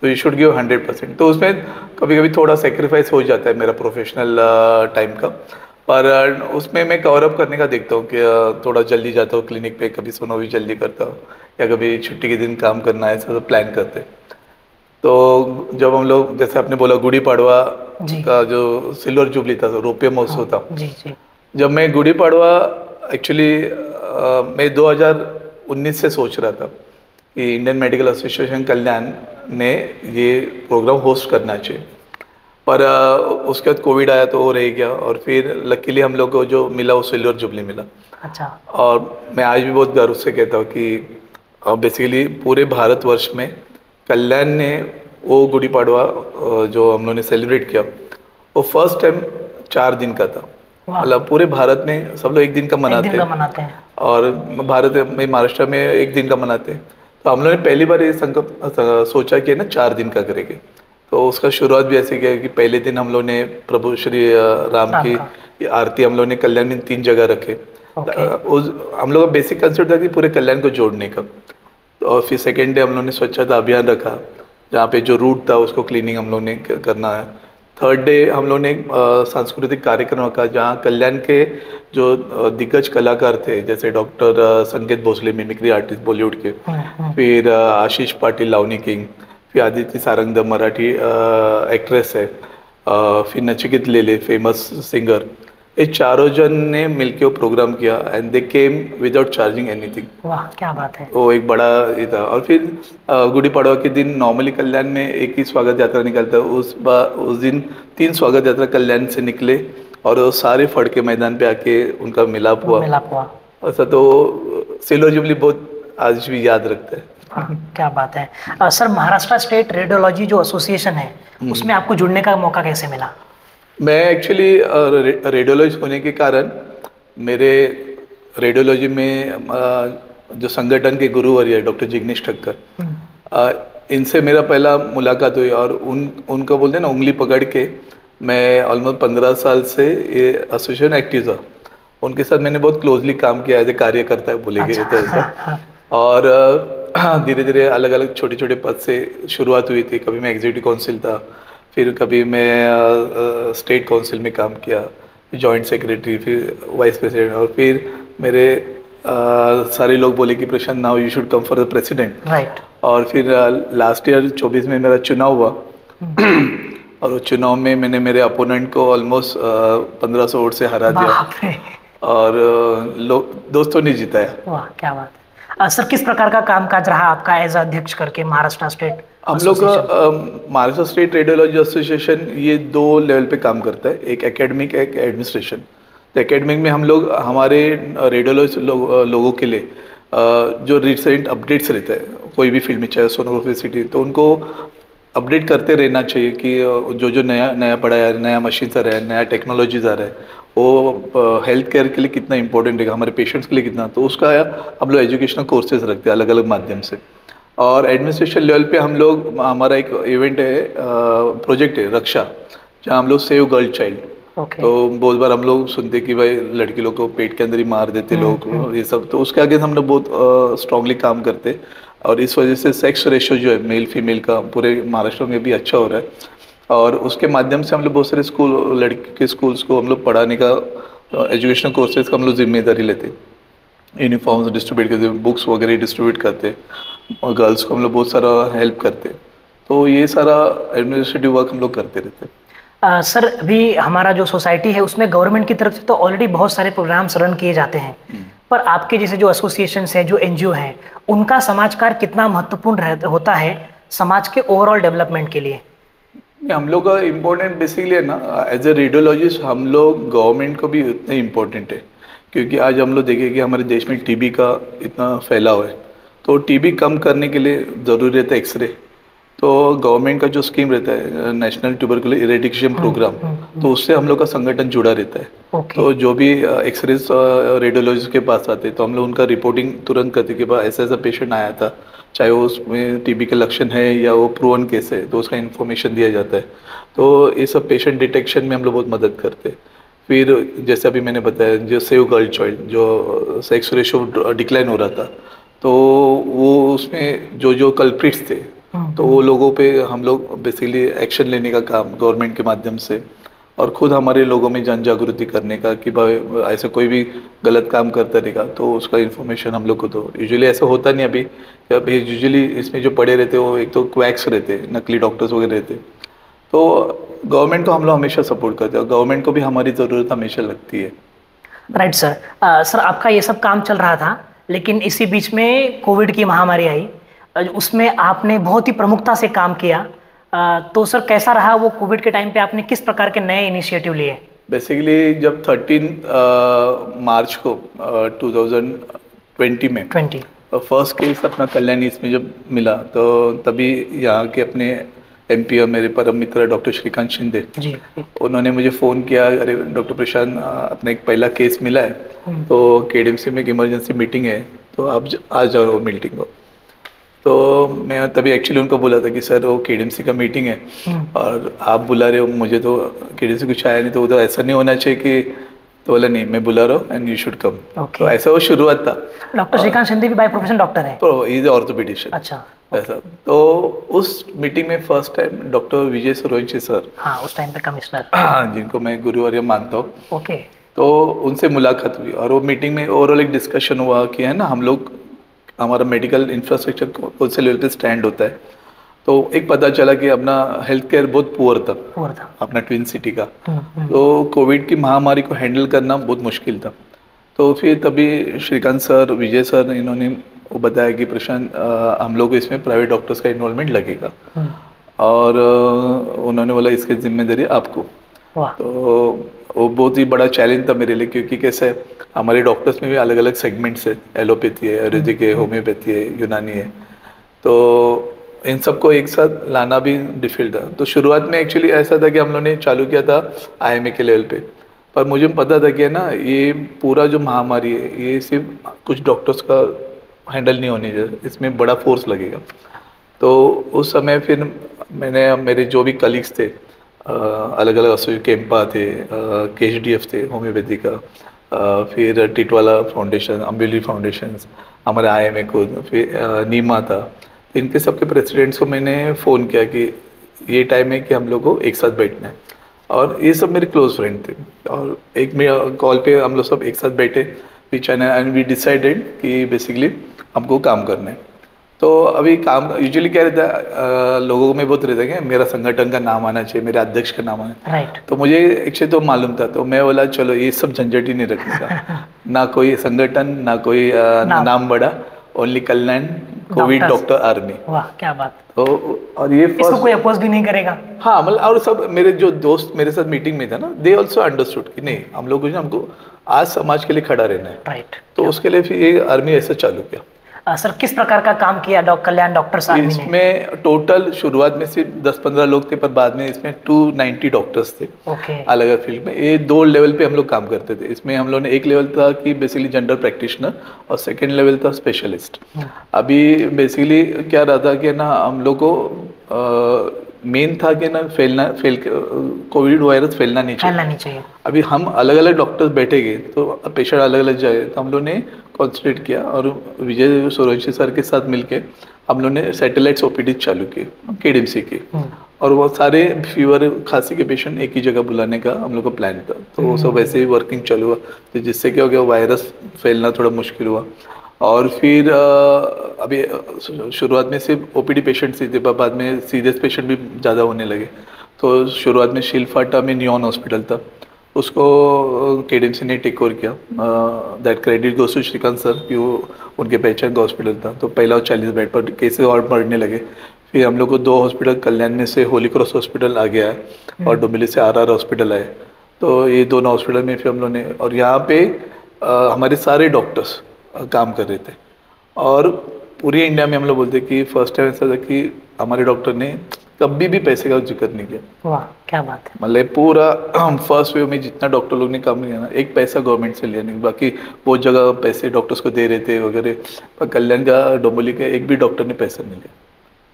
तो यू शुड गिव 100%। तो उसमें कभी कभी थोड़ा सेक्रीफाइस हो जाता है मेरा प्रोफेशनल टाइम का, पर उसमें मैं कवर अप करने का देखता हूँ कि थोड़ा जल्दी जाता हूँ क्लिनिक पे, कभी सुनो भी जल्दी करता हूँ, या कभी छुट्टी के दिन काम करना है, ऐसा प्लान करते हैं। तो जब हम लोग जैसे आपने बोला गुड़ी पाड़वा का जो सिल्वर जुबली था, रोपे महोत्सव था, जी। जब मैं गुड़ी पाड़वा एक्चुअली मैं 2019 से सोच रहा था कि इंडियन मेडिकल एसोसिएशन कल्याण ने ये प्रोग्राम होस्ट करना चाहिए, पर उसके बाद कोविड आया तो वो रह गया। और फिर लकीली हम लोग को जो मिला वो सिल्वर जुबली मिला। अच्छा। और मैं आज भी बहुत गर्व से कहता हूँ कि बेसिकली पूरे भारतवर्ष में कल्याण ने वो गुड़ी पाड़वा जो हम लोगों ने सेलिब्रेट किया वो फर्स्ट टाइम 4 दिन का था। मतलब पूरे भारत में सब लोग 1 दिन का मनाते हैं और भारत में महाराष्ट्र में 1 दिन का मनाते हैं। तो हम लोगों ने पहली बार ये संकल्प सोचा कि ना 4 दिन का करेंगे। तो उसका शुरुआत भी ऐसे किया कि पहले दिन हम लोग ने प्रभु श्री राम की आरती हम लोग ने कल्याण में 3 जगह रखे। हम लोग का बेसिक कंसेप्ट था कि पूरे कल्याण को जोड़ने का। और फिर सेकेंड डे हम लोग ने स्वच्छता अभियान रखा, जहाँ पे जो रूट था उसको क्लीनिंग हम लोग ने करना है। थर्ड डे हम लोग ने सांस्कृतिक कार्यक्रम रखा, जहाँ कल्याण के जो दिग्गज कलाकार थे जैसे डॉक्टर संकेत भोसले मिमिक्री आर्टिस्ट बॉलीवुड के, फिर आशीष पाटिल लावनी किंग, फिर आदित्य सारंगधर मराठी एक्ट्रेस है, फिर नचिकेत लेले फेमस सिंगर, ये चारों जन ने मिलके वो प्रोग्राम किया and they came without charging anything. वाह, क्या बात है। वो एक बड़ा ये था। और फिर गुड़ी पड़वा के दिन नॉर्मली कल्याण में एक ही स्वागत यात्रा निकलता है, उस दिन 3 स्वागत यात्रा कल्याण से निकले और वो सारे फड़ के मैदान पे आके उनका मिलाप हुआ। ऐसा तो सिल्वर जुबली बहुत आज भी याद रखता है। क्या बात है। सर, महाराष्ट्र स्टेट रेडियोलॉजी जो एसोसिएशन है उसमें आपको जुड़ने का मौका कैसे मिला? मैं एक्चुअली रेडियोलॉजिस्ट होने के कारण मेरे रेडियोलॉजी में जो संगठन के गुरुवर्य डॉक्टर जिग्नेश ठक्कर, इनसे मेरा पहला मुलाकात हुई और उनको बोलते हैं ना उंगली पकड़ के मैं ऑलमोस्ट 15 साल से ये एसोसिएशन एक्टिव था। उनके साथ मैंने बहुत क्लोजली काम किया एज ए कार्यकर्ता बोलेंगे तो ऐसा। और धीरे धीरे अलग अलग छोटे छोटे पद से शुरुआत हुई थी। कभी मैं एग्जीक्यूटिव काउंसिल था, फिर कभी मैं स्टेट काउंसिल में काम किया, जॉइंट सेक्रेटरी, फिर वाइस प्रेसिडेंट, और फिर मेरे सारे लोग बोले कि Prashant now you should come for the president. Right. और फिर लास्ट ईयर 24 में मेरा चुनाव हुआ और उस चुनाव में मैंने मेरे अपोनेंट को ऑलमोस्ट 1500 वोट से हरा दिया बाप रे। और दोस्तों ने जिताया। वाह क्या बात है। सर किस प्रकार का कामकाज रहा आपका एज अध्यक्ष करके महाराष्ट्र स्टेट? हम लोग महाराष्ट्र स्टेट रेडियोलॉजी एसोसिएशन ये 2 लेवल पे काम करता है, एक एकेडमिक एक एडमिनिस्ट्रेशन। तो एकेडमिक में हम लोग हमारे रेडियोलॉजी लोगों के लिए जो रिसेंट अपडेट्स रहते हैं कोई भी फील्ड में, चाहे सोनोग्राफी सिटी, तो उनको अपडेट करते रहना चाहिए कि जो जो नया पढ़ा है, नया मशीन आ रहा है, नया टेक्नोलॉजीज आ रहा है, वो हेल्थ केयर के लिए कितना इंपॉर्टेंट है, हमारे पेशेंट्स के लिए कितना, तो उसका हम लोग एजुकेशनल कोर्सेज रखते हैं अलग अलग माध्यम से। और एडमिनिस्ट्रेशन लेवल पे हम लोग, हमारा एक इवेंट है, प्रोजेक्ट है रक्षा, जहाँ हम लोग सेव गर्ल चाइल्ड। तो बहुत बार हम लोग सुनते कि भाई लड़की लोग को पेट के अंदर ही मार देते लोग, ये सब, तो उसके आगे हम लोग बहुत स्ट्रांगली काम करते। और इस वजह से सेक्स रेशो जो है मेल फीमेल का पूरे महाराष्ट्र में भी अच्छा हो रहा है। और उसके माध्यम से हम लोग बहुत सारे स्कूल, लड़की के स्कूल्स को हम लोग पढ़ाने का, एजुकेशनल कोर्सेज का हम लोग जिम्मेदारी लेते, यूनिफॉर्म्स डिस्ट्रीब्यूट करते, बुक्स वगैरह डिस्ट्रीब्यूट करते, और गर्ल्स को हम लोग बहुत सारा हेल्प करते। तो ये सारा एडमिनिस्ट्रेटिव वर्क हम लोग करते रहते। सर अभी हमारा जो सोसाइटी है उसमें गवर्नमेंट की तरफ से तो ऑलरेडी बहुत सारे प्रोग्राम्स रन किए जाते हैं, पर आपके जैसे जो एसोसिएशंस हैं, जो एनजीओ हैं, उनका समाज कार्य कितना महत्वपूर्ण होता है समाज के ओवरऑल डेवलपमेंट के लिए? हम लोग का इम्पोर्टेंट बेसिकली है ना, एज ए रेडियोलॉजिस्ट हम लोग गवर्नमेंट को भी उतने इम्पोर्टेंट है, क्योंकि आज हम लोग देखें कि हमारे देश में टीबी का इतना फैलाव है, तो टीबी कम करने के लिए ज़रूरी रहता है एक्सरे। तो गवर्नमेंट का जो स्कीम रहता है नेशनल ट्यूबरकुलोसिस इरेडिकेशन प्रोग्राम, तो उससे हम लोग का संगठन जुड़ा रहता है। तो जो भी एक्सरे रेडियोलॉजिस्ट के पास आते हैं तो हम लोग उनका रिपोर्टिंग तुरंत करते कि भाई ऐसा ऐसा पेशेंट आया था, चाहे वो उसमें टीबी के लक्षण है या वो प्रूवन केस है, तो उसका इन्फॉर्मेशन दिया जाता है। तो ये सब पेशेंट डिटेक्शन में हम लोग बहुत मदद करते हैं। फिर जैसे अभी मैंने बताया जो सेव गर्ल चाइल्ड, जो सेक्स रेशो डिक्लाइन हो रहा था, तो वो उसमें जो जो कल्प्रिट्स थे, तो वो लोगों पे हम लोग बेसिकली एक्शन लेने का काम गवर्नमेंट के माध्यम से, और खुद हमारे लोगों में जन जागृति करने का कि भाई ऐसा कोई भी गलत काम करता रहेगा तो उसका इन्फॉर्मेशन हम लोग को, तो यूजुअली ऐसा होता नहीं अभी यूजुअली इसमें जो पड़े रहते वो एक तो क्वैक्स रहते, नकली डॉक्टर्स वगैरह रहते। तो गवर्नमेंट को हम लोग हमेशा सपोर्ट करते हैं, गवर्नमेंट को भी हमारी ज़रूरत हमेशा लगती है। Right sir. सर आपका ये सब काम चल रहा था, लेकिन इसी बीच में कोविड की महामारी आई, उसमें आपने बहुत ही प्रमुखता से काम किया। तो सर कैसा रहा वो कोविड के टाइम पे, आपने किस प्रकार के नए इनिशिएटिव लिए? बेसिकली जब 13 मार्च को 2020 में फर्स्ट केस अपना कल्याणी इसमें जब मिला, तो तभी यहाँ के अपने एमपी और मेरे परम मित्र डॉक्टर श्रीकांत शिंदे जी, उन्होंने मुझे फ़ोन किया, अरे डॉक्टर प्रशांत अपना एक पहला केस मिला है, तो केडीएमसी में एक इमरजेंसी मीटिंग है, तो आप आ जाओ मीटिंग को। तो मैं तभी एक्चुअली उनको बोला था कि सर वो केडीएमसी का मीटिंग है और आप बुला रहे हो, मुझे तो केडीएमसी कुछ आया नहीं, तो वो तो ऐसा नहीं होना चाहिए कि, तो बोला नहीं मैं बुला रहा हूँ एंड यू शुड कम। तो ऐसा वो शुरुआत था। डॉक्टर श्रीकांत शिंदे भी बाय प्रोफेशन डॉक्टर है? तो इज ऑर्थोपेडिशियन। अच्छा ऐसा। तो उस मीटिंग में फर्स्ट टाइम डॉक्टर विजय सुरवंशी सर, हाँ उस टाइम पे कमिश्नर, हाँ जिनको मैं गुरुवर्य मानता हूँ, ओके, तो उनसे मुलाकात हुई और वो मीटिंग में ओवरऑल एक डिस्कशन हुआ कि है ना हम लोग, हमारा मेडिकल इंफ्रास्ट्रक्चर कौन से लेवल पे स्टैंड होता है। तो एक पता चला कि अपना हेल्थ केयर बहुत पुअर था अपना ट्विन सिटी का, तो कोविड की महामारी को हैंडल करना बहुत मुश्किल था। तो फिर तभी श्रीकांत सर, विजय सर, इन्होंने वो बताया कि प्रशांत हम लोग इसमें प्राइवेट डॉक्टर्स का इन्वॉल्वमेंट लगेगा, और उन्होंने बोला इसकी जिम्मेदारी आपको। तो वो बहुत ही बड़ा चैलेंज था मेरे लिए, क्योंकि कैसे हमारे डॉक्टर्स में भी अलग अलग सेगमेंट्स है, एलोपैथी है, आयुर्वेदिक है, होम्योपैथी है, यूनानी है, तो इन सबको एक साथ लाना भी डिफिकल्ट था। तो शुरुआत में एक्चुअली ऐसा था कि हम लोगों ने चालू किया था आईएमए के लेवल पे, पर मुझे पता था कि ना ये पूरा जो महामारी है ये सिर्फ कुछ डॉक्टर्स का हैंडल नहीं होने चाहिए, इसमें बड़ा फोर्स लगेगा। तो उस समय फिर मैंने, मेरे जो भी कलीग्स थे अलग अलग केम्पा थे, KHDF थे होम्योपैथी का, फिर टिटवाला फाउंडेशन, अम्बेली फाउंडेशन, हमारे IMA को, फिर नीमा था, इनके सबके प्रेसिडेंट्स को मैंने फ़ोन किया कि ये टाइम है कि हम लोग को एक साथ बैठना है और ये सब मेरे क्लोज फ्रेंड थे। और एक में कॉल पे हम लोग सब एक साथ बैठे एंड वी डिसाइडेड कि बेसिकली हमको काम करना है। तो अभी काम यूजुअली क्या रहता है, लोगों में बहुत रहता है कि मेरा संगठन का नाम आना चाहिए, मेरे अध्यक्ष का नाम आना। राइट। तो मुझे एक्चुअली तो मालूम था, तो मैं बोला चलो ये सब झंझट ही नहीं रखने का ना कोई संगठन ना कोई नाम बड़ा, ओनली कल्याण कोविड डॉक्टर आर्मी। वाह क्या बात। तो और ये इसको कोई अपोज भी नहीं करेगा। हाँ मतलब, और सब मेरे जो दोस्त मेरे साथ मीटिंग में था ना, दे ऑल्सो अंडरस्टूड कि नहीं हम लोग हमको आज समाज के लिए खड़ा रहना है। राइट। तो उसके लिए फिर ये आर्मी ऐसा चालू किया। सर किस प्रकार का काम किया कल्याण डॉक्टर्स आर्मी ने? इसमें टोटल शुरुआत में सिर्फ 10-15 लोग थे, पर बाद में इसमें 290 डॉक्टर्स थे। ओके। अलग अलग फील्ड में। ये 2 लेवल पे हम लोग काम करते थे। इसमें हम लोग ने एक लेवल था कि बेसिकली जनरल प्रैक्टिशनर, और सेकेंड लेवल था स्पेशलिस्ट। अभी बेसिकली क्या रहा था कि ना हम लोग को मेन था कि ना कोविड वायरस फैलना नहीं चाहिए। अभी हम अलग अलग डॉक्टर्स बैठेंगे तो पेशेंट अलग अलग जाए, तो हम लोग ने कॉन्सेंट्रेट किया और विजय सूर्यवंशी सर के साथ मिलके हम लोग ने सैटेलाइट ओपीडी चालू की केडीएमसी की। और वो सारे फीवर खांसी के पेशेंट एक ही जगह बुलाने का हम लोग का प्लान था। तो वो सब वैसे ही वर्किंग चालू हुआ, तो जिससे क्या हो गया, वायरस फैलना थोड़ा मुश्किल हुआ। और फिर अभी शुरुआत में सिर्फ ओपीडी पेशेंट्स ही थे, पर बाद में सीरियस पेशेंट भी ज़्यादा होने लगे। तो शुरुआत में शीलफाटा में नियॉन हॉस्पिटल था, उसको केडीएमसी ने टेक ओवर किया। That credit goes to Shrikant sir कि वो उनके पहचान का हॉस्पिटल था। तो पहला 40 बेड पर केसेस और बढ़ने लगे। फिर हम लोग को 2 हॉस्पिटल कल्याण में से होली क्रॉस हॉस्पिटल आ गया है और डोंबिवली से आरआर हॉस्पिटल आए। तो ये दोनों हॉस्पिटल में फिर हम लोग ने, और यहाँ पे हमारे सारे डॉक्टर्स काम कर रहे थे। और पूरी इंडिया में हम लोग बोलते कि फर्स्ट टाइम ऐसा था कि हमारे डॉक्टर ने कभी भी पैसे का जिक्र नहीं किया। वाह क्या बात है। मतलब पूरा फर्स्ट वेव में जितना डॉक्टर लोग ने काम किया ना, एक पैसा गवर्नमेंट से लिया नहीं, बाकी बहुत जगह पैसे डॉक्टर्स को दे रहे थे वगैरह, पर कल्याण का डोंबिवली के एक भी डॉक्टर ने पैसा नहीं लिया।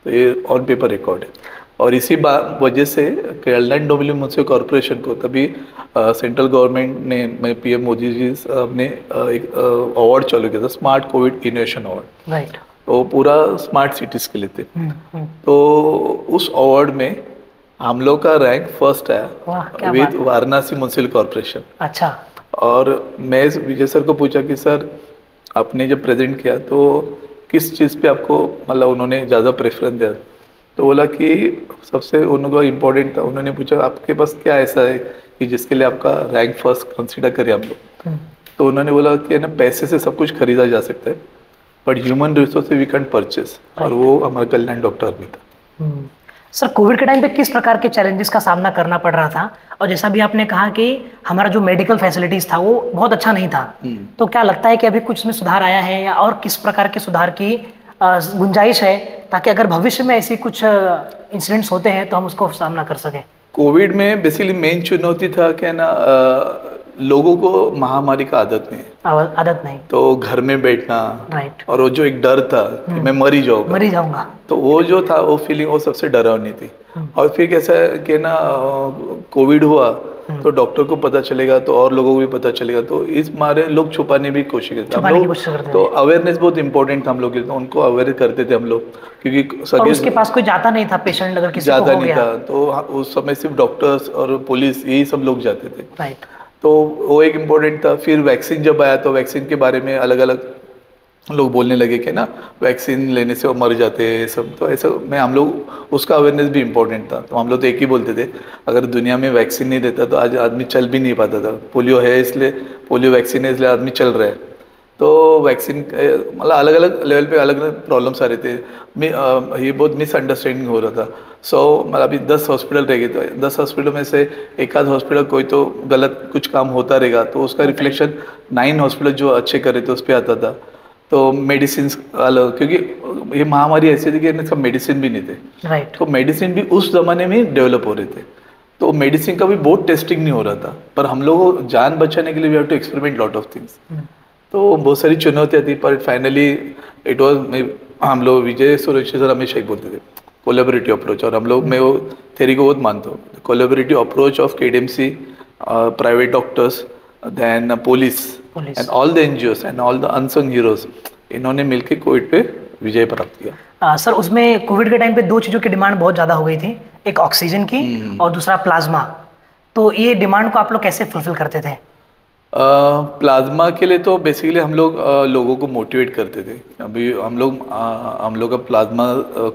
तो ये ऑन पेपर रिकॉर्ड है। और इसी वजह से कल्याण डोंबिवली म्युनिसिपल कॉर्पोरेशन को तभी सेंट्रल गवर्नमेंट ने, मैं पीएम मोदी जी ने एक अवार्ड चालू किया था, smart Covid innovation award. Right. वो पूरा स्मार्ट सिटीज के लिए थे। तो उस अवार्ड में हम लोग का रैंक फर्स्ट आया विद वाराणसी म्युनिसिपल कॉर्पोरेशन। अच्छा। और मैं विजय सर को पूछा कि सर आपने जब प्रेजेंट किया तो किस चीज़ पे आपको मतलब उन्होंने ज़्यादा प्रेफरेंस दिया? तो बोला कि सबसे उनको इम्पोर्टेंट था, उन्होंने पूछा आपके पास क्या ऐसा है कि जिसके लिए आपका रैंक फर्स्ट कंसीडर करें हम लोग? तो उन्होंने बोला कि ना पैसे से सब कुछ खरीदा जा सकता है, but human resource we can purchase, और वो हमारा कल्याण डॉक्टर भी था। सर कोविड के टाइम पे किस प्रकार के चैलेंजेस का सामना करना पड़ रहा था? और जैसा भी आपने कहा कि हमारा जो मेडिकल फैसिलिटीज था वो बहुत अच्छा नहीं था, तो क्या लगता है कि अभी कुछ इसमें सुधार आया है, या और किस प्रकार के सुधार की गुंजाइश है, ताकि अगर भविष्य में ऐसी कुछ इंसिडेंट्स होते हैं तो हम उसको सामना कर सकें? कोविड में बेसिकली मेन चुनौती था क्या ना, लोगों को महामारी का आदत नहीं, तो घर में बैठना। राइट। और वो जो एक डर था कि मैं मर ही जाऊंगा, तो वो जो था वो फीलिंग वो सबसे डरावनी थी। और फिर कैसा है कि ना कोविड हुआ तो डॉक्टर को पता चलेगा तो और लोगों को भी पता चलेगा, तो इस मारे लोग छुपाने भी कोशिश करते हैं। तो अवेयरनेस बहुत इंपॉर्टेंट था हम लोग के, तो उनको अवेयर करते थे हम लोग, क्योंकि और उसके पास कोई जाता नहीं था पेशेंट, अगर किसी जाता नहीं था तो उस समय सिर्फ डॉक्टर्स और पुलिस यही सब लोग जाते थे। राइट। तो वो एक इम्पोर्टेंट था। फिर वैक्सीन जब आया तो वैक्सीन के बारे में अलग अलग लोग बोलने लगे कि ना वैक्सीन लेने से वो मर जाते हैं सब, तो ऐसा में हम लोग उसका अवेयरनेस भी इम्पोर्टेंट था। तो हम लोग तो एक ही बोलते थे, अगर दुनिया में वैक्सीन नहीं रहता तो आज आदमी चल भी नहीं पाता था। पोलियो है इसलिए, पोलियो वैक्सीन है इसलिए आदमी चल रहा है। तो वैक्सीन मतलब अलग अलग लेवल पे अलग अलग प्रॉब्लम्स आ रहे थे। ये बहुत मिसअंडरस्टैंडिंग हो रहा था। मतलब अभी 10 हॉस्पिटल रह गए, तो 10 हॉस्पिटल में से एक आध हॉस्पिटल कोई तो गलत कुछ काम होता रहेगा, तो उसका रिफ्लेक्शन 9 हॉस्पिटल जो अच्छे कर रहे थे उस पर आता था। तो मेडिसिन अलग, क्योंकि ये महामारी ऐसी थी कि सब मेडिसिन भी नहीं थे। राइट। तो मेडिसिन भी उस जमाने में डेवलप हो रहे थे, तो मेडिसिन का भी बहुत टेस्टिंग नहीं हो रहा था। पर हम लोग को जान बचाने के लिए we have to experiment lot of things. तो बहुत सारी चुनौतियाँ थी, पर फाइनली इट वॉज, हम लोग विजय सूर्यवंशी सर हमेशा ही बोलते थे कोलैबोरेटिव अप्रोच, और हम लोग मैं वो थ्योरी को बहुत मानता हूँ। Collaborative approach of KDMC, private doctors, then police and all the NGOs and all the unsung heroes, इन्होंने मिलकर कोविड पे विजय प्राप्त किया। सर उसमें कोविड के टाइम पे 2 चीज़ों की डिमांड बहुत ज़्यादा हो गई थी, एक ऑक्सीजन की और दूसरा प्लाज्मा। तो ये डिमांड को आप लोग कैसे फुलफिल करते थे? प्लाज्मा के लिए तो बेसिकली हम लोग लोगों को मोटिवेट करते थे। अभी हम लोग का प्लाज्मा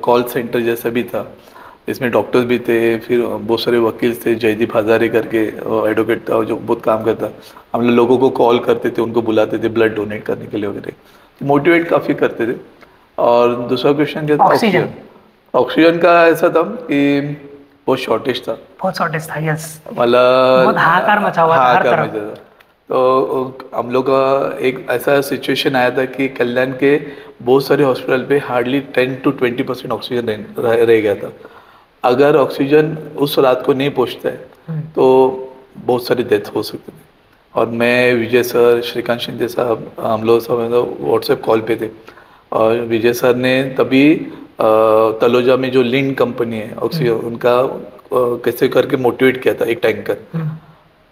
कॉल सेंटर जैसा भी था, इसमें डॉक्टर्स भी थे, फिर बहुत सारे वकील थे, जयदीप हजारे करके एडवोकेट था जो बहुत काम करता। हम लोग लोगों को कॉल करते थे, उनको बुलाते थे ब्लड डोनेट करने के लिए वगैरह, मोटिवेट काफ़ी करते थे। और दूसरा क्वेश्चन क्या था? ऑक्सीजन। ऑक्सीजन का ऐसा था कि बहुत शॉर्टेज था, बहुत शॉर्टेज था, यस। मतलब बहुत हाहाकार मचा हुआ था हर तरफ। मचा था। तो हम लोग का एक ऐसा सिचुएशन आया था कि कल्याण के बहुत सारे हॉस्पिटल पे हार्डली 10 to 20% ऑक्सीजन रह गया था। अगर ऑक्सीजन उस रात को नहीं पहुंचता है तो बहुत सारी डेथ हो सकती थी। और मैं, विजय सर, श्रीकांत शिंदे साहब, हम लोग सब व्हाट्सएप कॉल पे थे। और विजय सर ने तभी तलोजा में जो लिंड कंपनी है ऑक्सीजन, उनका कैसे करके मोटिवेट किया था एक टैंकर।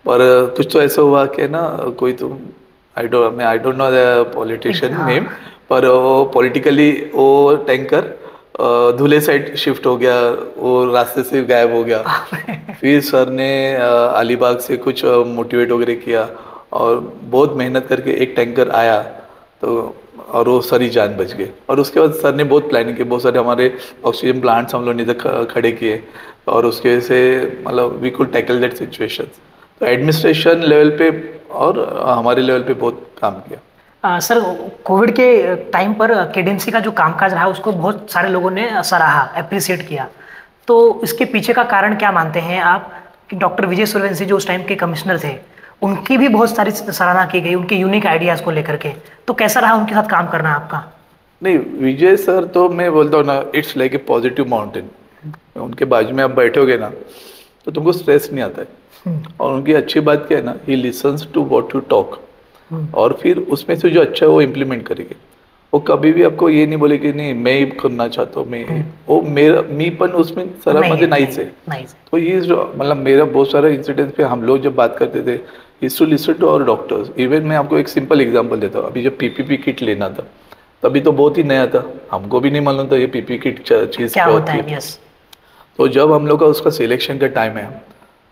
पर कुछ तो ऐसा हुआ कि ना, कोई तो I don't know the politician name, पर वो पॉलिटिकली वो टैंकर धुले साइड शिफ्ट हो गया, वो रास्ते से गायब हो गया। फिर सर ने अलीबाग से कुछ मोटिवेट वगैरह किया और बहुत मेहनत करके एक टैंकर आया, तो और वो सारी जान बच गई। और उसके बाद सर ने बहुत प्लानिंग की, बहुत सारे हमारे ऑक्सीजन प्लांट्स हम लोग ने खड़े किए, और उसके वजह से मतलब we could tackle that situation. तो एडमिनिस्ट्रेशन लेवल पे और हमारे लेवल पे बहुत काम किया। सर, कोविड के टाइम पर केडेंसी का जो कामकाज रहा उसको बहुत सारे लोगों ने सराहा, अप्रिशिएट किया। तो इसके पीछे का कारण क्या मानते हैं आप कि डॉक्टर विजय सूर्यवंशी जो उस टाइम के कमिश्नर थे, उनकी भी बहुत सारी सराहना की गई उनके यूनिक आइडियाज़ को लेकर के। तो कैसा रहा उनके साथ काम करना आपका? नहीं, विजय सर तो मैं बोलता हूँ ना, it's like a positive mountain. उनके बाजू में आप बैठोगे ना तो तुमको स्ट्रेस नहीं आता है। और उनकी अच्छी बात क्या है ना, he listens to what you talk, और फिर उसमें से जो अच्छा है वो इम्प्लीमेंट करेंगे। वो कभी भी आपको ये नहीं बोले कि नहीं मैं ही करना चाहता हूँ, मैं वो मेरा मीपन उसमें सारा मुझे नाइस है। तो ये जो मतलब मेरा बहुत सारा इंसिडेंट्स पे हम लोग जब बात करते थे, is to listen to our doctors. Even मैं आपको एक सिंपल एग्जांपल देता हूँ। अभी जब पीपीपी किट लेना था तभी तो बहुत ही नया था, हमको भी नहीं मालूम था ये पीपी किट चीज़ क्या होती है। तो जब हम लोग का उसका सिलेक्शन का टाइम है,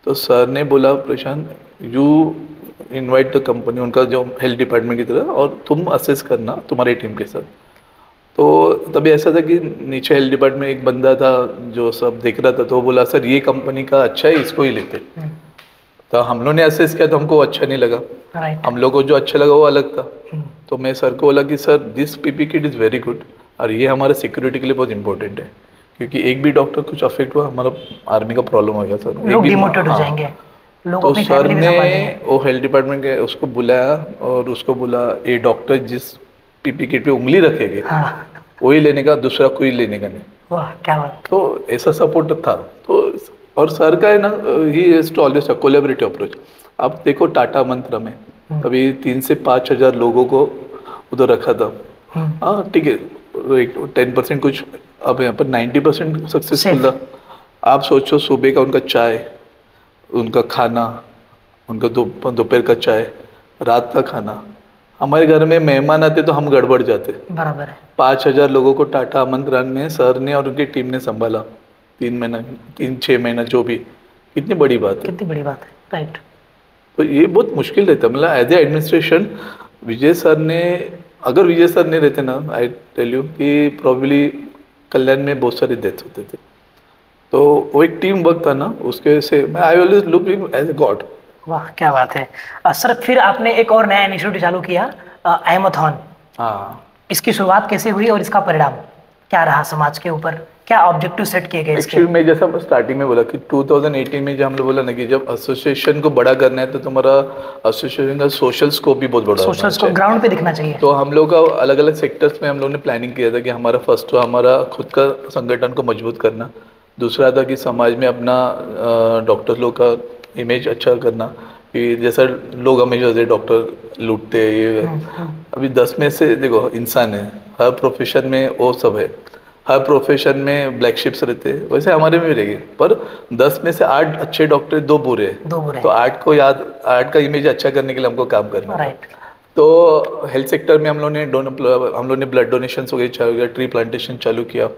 तो सर ने बोला, प्रशांत यू इनवाइट द कंपनी, उनका जो हेल्थ डिपार्टमेंट की तरह, और तुम असेस करना तुम्हारी टीम के साथ। तो तभी ऐसा था कि नीचे हेल्थ डिपार्टमेंट में एक बंदा था जो सब देख रहा था, तो वो बोला सर ये कंपनी का अच्छा है, इसको ही लेते। तो हम लोग ने असेस किया तो हमको अच्छा नहीं लगा, हम लोग को जो अच्छा लगा वो अलग था। तो मैं सर को बोला कि sir this PP kit is very good, और ये हमारे सिक्योरिटी के लिए बहुत इंपॉर्टेंट है, क्योंकि एक भी डॉक्टर कुछ अफेक्ट हुआ हमारा आर्मी का प्रॉब्लम हो गया सर, लोग डिमोटिवेट हो जाएंगे। तो सर ने वो हेल्थ डिपार्टमेंट के उसको बुलाया और उसको बोला ये डॉक्टर जिस पीपी किट पे उंगली रखेंगे वही लेने का, दूसरा कोई लेने का नहीं। वाह क्या बात। तो ऐसा सपोर्ट था। तो और सर का है ना, he is to always a collaborative approach. आप देखो टाटा मंत्र में अभी 3 से 5 हज़ार लोगों को उधर रखा था। हाँ ठीक है, 10% कुछ, अब यहाँ पर 90% सक्सेसफुल था। आप सोचो सुबह का उनका चाय, उनका खाना, उनका दोपहर का चाय, रात का खाना। हमारे घर में मेहमान आते तो हम गड़बड़ जाते। बराबर है। 5 हज़ार लोगों को टाटा आमंत्रण में सर ने और उनकी टीम ने संभाला 3-6 महीना जो भी, कितनी बड़ी बात है, कितनी बड़ी बात है। राइट। तो ये बहुत मुश्किल रहता है, मतलब as a administration. Vijay sir ने, अगर विजय सर नहीं रहते ना, आई टेल यू कि प्रॉब्ली कल्याण में बहुत सारे डेथ होते थे। तो वो एक टीम वर्क था ना, उसके वजह से मैं I always look him as a god. वाह क्या बात है। सर फिर आपने एक और नया इनिशिएटिव चालू किया, एमोथॉन। हाँ, इसकी शुरुआत कैसे हुई और इसका परिणाम क्या रहा समाज के ऊपर, क्या ऑब्जेक्टिव सेट किए गए इसके? एक्चुअली मैं जैसा स्टार्टिंग में बोला कि 2018 में जब हम लोग बोला ना कि जब एसोसिएशन को बड़ा करना है तो तुम्हारा एसोसिएशन का सोशल स्कोप भी बहुत बड़ा, सोशल स्कोप ग्राउंड पे दिखना चाहिए। तो हम लोग का अलग अलग सेक्टर्स में हम लोग ने प्लानिंग किया था कि हमारा फर्स्ट तो हमारा खुद का संगठन को मजबूत करना, दूसरा था कि समाज में अपना डॉक्टर लोग का इमेज अच्छा करना, कि जैसा लोग हमेशा से डॉक्टर लूटते हैं ये। अभी 10 में से देखो इंसान है, हर प्रोफेशन में वो सब है, हर प्रोफेशन में ब्लैक शिप्स रहते हैं, वैसे हमारे में भी रहेंगे। पर 10 में से 8 अच्छे डॉक्टर, 2 बुरे हैं। तो 8 को याद, 8 का इमेज अच्छा करने के लिए हमको काम करना। राइट। तो हेल्थ सेक्टर में हम लोग ने ब्लड डोनेशन वगैरह चालू किया, ट्री प्लांटेशन चालू किया।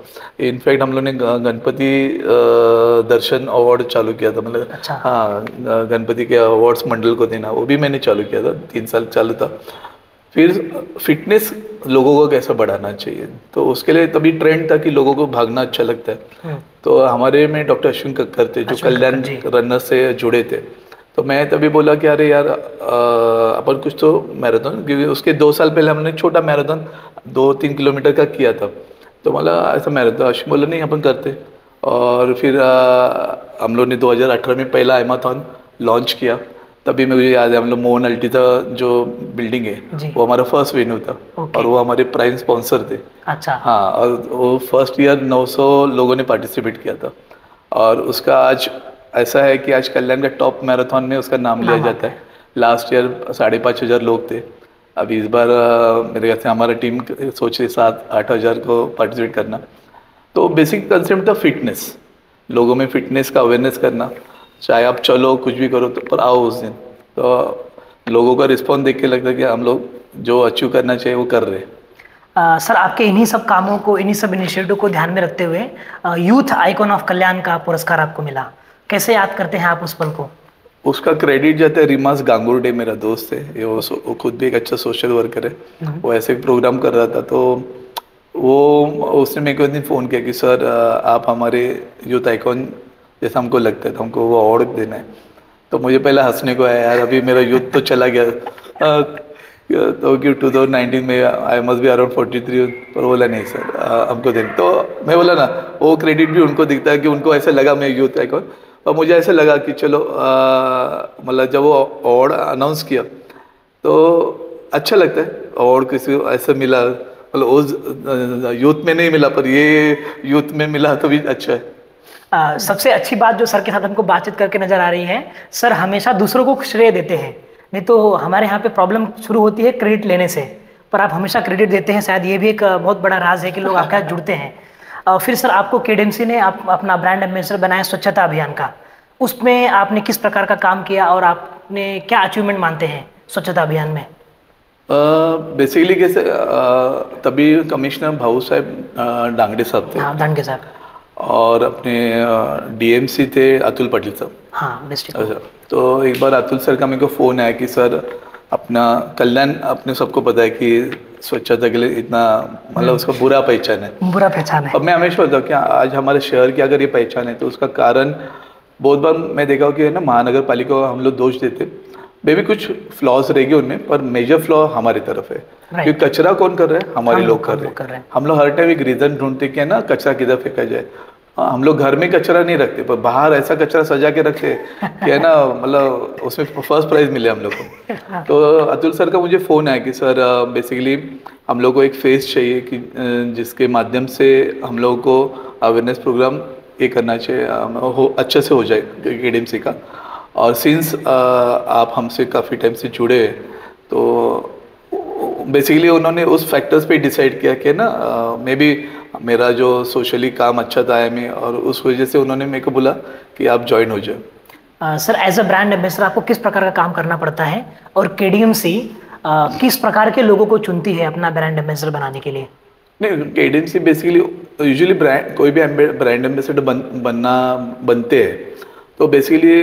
इनफैक्ट हम लोग ने गणपति दर्शन अवार्ड चालू किया था, मतलब अच्छा। हाँ, गणपति के अवार्ड्स मंडल को देना, वो भी मैंने चालू किया था, 3 साल चालू था। फिर फिटनेस लोगों को कैसे बढ़ाना चाहिए, तो उसके लिए तभी ट्रेंड था कि लोगों को भागना अच्छा लगता है। तो हमारे में डॉक्टर अश्विन कक्कर थे जो अश्विन कल्याण कक्कर जी। रनर से जुड़े थे। तो मैं तभी बोला कि अरे यार अपन कुछ तो मैराथन, क्योंकि उसके 2 साल पहले हमने छोटा मैराथन 2-3 किलोमीटर का किया था। तो मतलब ऐसा मैराथन अश्विन बोला नहीं अपन करते। और फिर हम लोग ने 2018 में पहला एमाथॉन लॉन्च किया। तभी मुझे याद है हम लोग मोहन अल्टीजा जो बिल्डिंग है जी। वो हमारा फर्स्ट वेन्यू था। ओके। और वो हमारे प्राइम स्पॉन्सर थे। अच्छा। हाँ, और वो फर्स्ट ईयर 900 लोगों ने पार्टिसिपेट किया था। और उसका आज ऐसा है कि आज कल्याण का टॉप मैराथन में उसका नाम लिया नाम जाता आता है। लास्ट ईयर 5,500 लोग थे। अभी इस बार मेरे ख्याल से हमारा टीम सोच रही 7-8 हज़ार को पार्टिसिपेट करना। तो बेसिक कंसेप्ट था फिटनेस, लोगों में फिटनेस का अवेयरनेस करना। चाहे आप चलो कुछ भी करो तो पर आओ उस दिन। तो लोगों का रिस्पॉन्स देख के लगता है कि हम लोग जो अचीव करना चाहिए वो कर रहे हैं। सर, आपके इन्हीं सब कामों को, इन्हीं सब इनिशिएटिव को ध्यान में रखते हुए यूथ आइकॉन ऑफ कल्याण का पुरस्कार आपको मिला। कैसे याद करते हैं आप उस पल को? उसका क्रेडिट जाता है रिमास गांगुर्डे, मेरा दोस्त है ये, वो खुद भी एक अच्छा सोशल वर्कर है। वो ऐसे प्रोग्राम कर रहा था, तो वो उसने मेरे को एक दिन फ़ोन किया कि सर आप हमारे यूथ आइकॉन जैसा हमको लगता है, तो हमको वो अवार्ड देना है। तो मुझे पहले हंसने को आया, यार अभी मेरा यूथ तो चला गया। तो कि 2019 में आई मस्ट बी अराउंड 43, पर बोला नहीं सर हमको देना। तो मैं बोला ना, वो क्रेडिट भी उनको दिखता है कि उनको ऐसा लगा मैं यूथ आइकॉन। और मुझे ऐसा लगा कि चलो मतलब जब वो अवार्ड अनाउंस किया तो अच्छा लगता है, अवार्ड किसी को ऐसा मिला, मतलब उस यूथ में नहीं मिला पर ये यूथ में मिला तो भी अच्छा है। सबसे अच्छी बात जो सर के साथ हमको बातचीत करके नजर आ रही है, सर हमेशा दूसरों को श्रेय देते हैं। नहीं तो हमारे यहाँ पे प्रॉब्लम शुरू होती है क्रेडिट लेने से, पर आप हमेशा क्रेडिट देते हैं। शायद ये भी एक बहुत बड़ा राज है कि लोग आपके साथ जुड़ते हैं। फिर सर आपको केडीएमसी ने अपना ब्रांड एम्बेसडर बनाया स्वच्छता अभियान का। उसमें आपने किस प्रकार का काम किया और आपने क्या अचीवमेंट मानते हैं स्वच्छता अभियान में? बेसिकली कैसे तभी कमिश्नर भाऊ साहब डांगडे साहब थे। हाँ, डांगडे साहब। और अपने डीएमसी थे अतुल पाटिल साहब। हाँ, डिस्ट्रिक्ट। अच्छा, तो एक बार अतुल सर का मेरे को फ़ोन आया कि सर अपना कल्याण, अपने सबको पता है कि स्वच्छता के लिए इतना मतलब उसका बुरा पहचान है, बुरा पहचान है। अब मैं हमेशा बोलता हूँ कि आज हमारे शहर की अगर ये पहचान है तो उसका कारण बहुत बार मैं देखा हूँ कि है ना, महानगर पालिका को हम लोग दोष देते, बेबी कुछ फ्लॉज रहेगी उनमें, पर मेजर फ्लॉ हमारी तरफ है। क्योंकि कचरा कौन कर रहा है, हमारे लोग कर रहे हैं। हम लोग हर टाइम एक रीज़न ढूंढते कि है ना कचरा किधर फेंका जाए। हम लोग घर में कचरा नहीं रखते, पर बाहर ऐसा कचरा सजा के रखते कि है ना, मतलब उसमें फर्स्ट प्राइज मिले हम लोग को। तो अतुल सर का मुझे फ़ोन आया कि सर बेसिकली हम लोग को एक फेस चाहिए कि जिसके माध्यम से हम लोगों को अवेयरनेस प्रोग्राम ये करना चाहिए, अच्छे से हो जाए केडीएमसी का। और सिंस आप हमसे काफ़ी टाइम से जुड़े, तो बेसिकली उन्होंने उस फैक्टर्स पे डिसाइड किया कि ना मे बी मेरा जो सोशली काम अच्छा था में, और उस वजह से उन्होंने मेरे को बोला कि आप ज्वाइन हो जाओ। Sir as a brand ambassador आपको किस प्रकार का काम करना पड़ता है, और केडीएमसी किस प्रकार के लोगों को चुनती है अपना ब्रांड एम्बेसडर बनाने के लिए? नहीं, केडीएमसी बेसिकली यूजुअली ब्रांड, कोई भी ब्रांड एम्बेसडर बनते हैं तो बेसिकली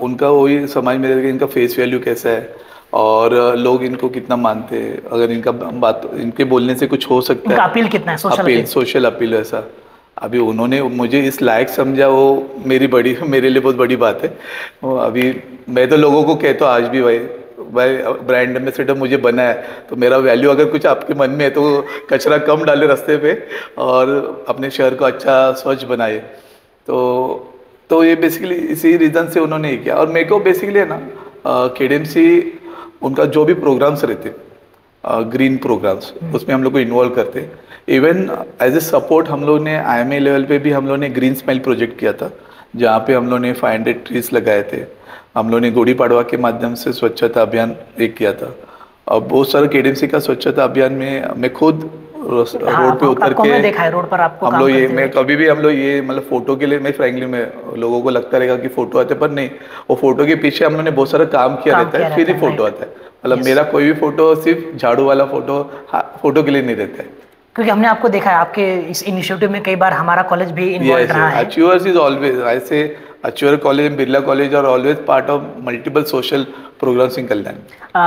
उनका वही समाज में रहेगा, इनका फेस वैल्यू कैसा है और लोग इनको कितना मानते हैं, अगर इनका बात, इनके बोलने से कुछ हो सकता है, अपील कितना है, सोशल अपील ऐसा। अभी उन्होंने मुझे इस लायक समझा, वो मेरे लिए बहुत बड़ी बात है। अभी मैं तो लोगों को कहता हूँ आज भी, भाई ब्रांड एम्बेसडर मुझे बना है तो मेरा वैल्यू अगर कुछ आपके मन में है तो कचरा कम डाले रास्ते पे और अपने शहर को अच्छा स्वच्छ बनाए। तो ये बेसिकली इसी रीज़न से उन्होंने ये किया। और मेरे को बेसिकली है ना, केडीएमसी उनका जो भी प्रोग्राम्स रहते, ग्रीन प्रोग्राम्स, उसमें हम लोग को इन्वॉल्व करते। इवन एज ए सपोर्ट हम लोग ने IMA लेवल पे भी हम लोग ने ग्रीन स्माइल प्रोजेक्ट किया था, जहाँ पे हम लोग ने 500 ट्रीज लगाए थे। हम लोग ने गुड़ी पाड़वा के माध्यम से स्वच्छता अभियान एक किया था। और बहुत सारा केडीएमसी का स्वच्छता अभियान में मैं खुद हाँ, रोड पे उतर आपको के मैं देखा है रोड पर आपको हम काम लोग ये, करते मैं हुए। कभी भी हम लोग ये मतलब फोटो के लिए, मैं फ्रैंकली में लोगों को लगता रहेगा कि फोटो आते, पर नहीं, वो फोटो के पीछे हम लोग ने बहुत सारा काम किया काम रहता किया है, फिर रहता ही है, फोटो राइट। आता है। मतलब यस, मेरा कोई भी फोटो सिर्फ झाड़ू वाला फोटो, हाँ, फोटो के लिए नहीं रहता है। क्योंकि हमने आपको देखा है आपके इस इनिशिएटिव में कई बार हमारा कॉलेज भी इन्वॉल्व Yes, रहा yes. है। Achievers is always, I say, Achiever College and Birla College are always part of multiple social programs in Kalyan.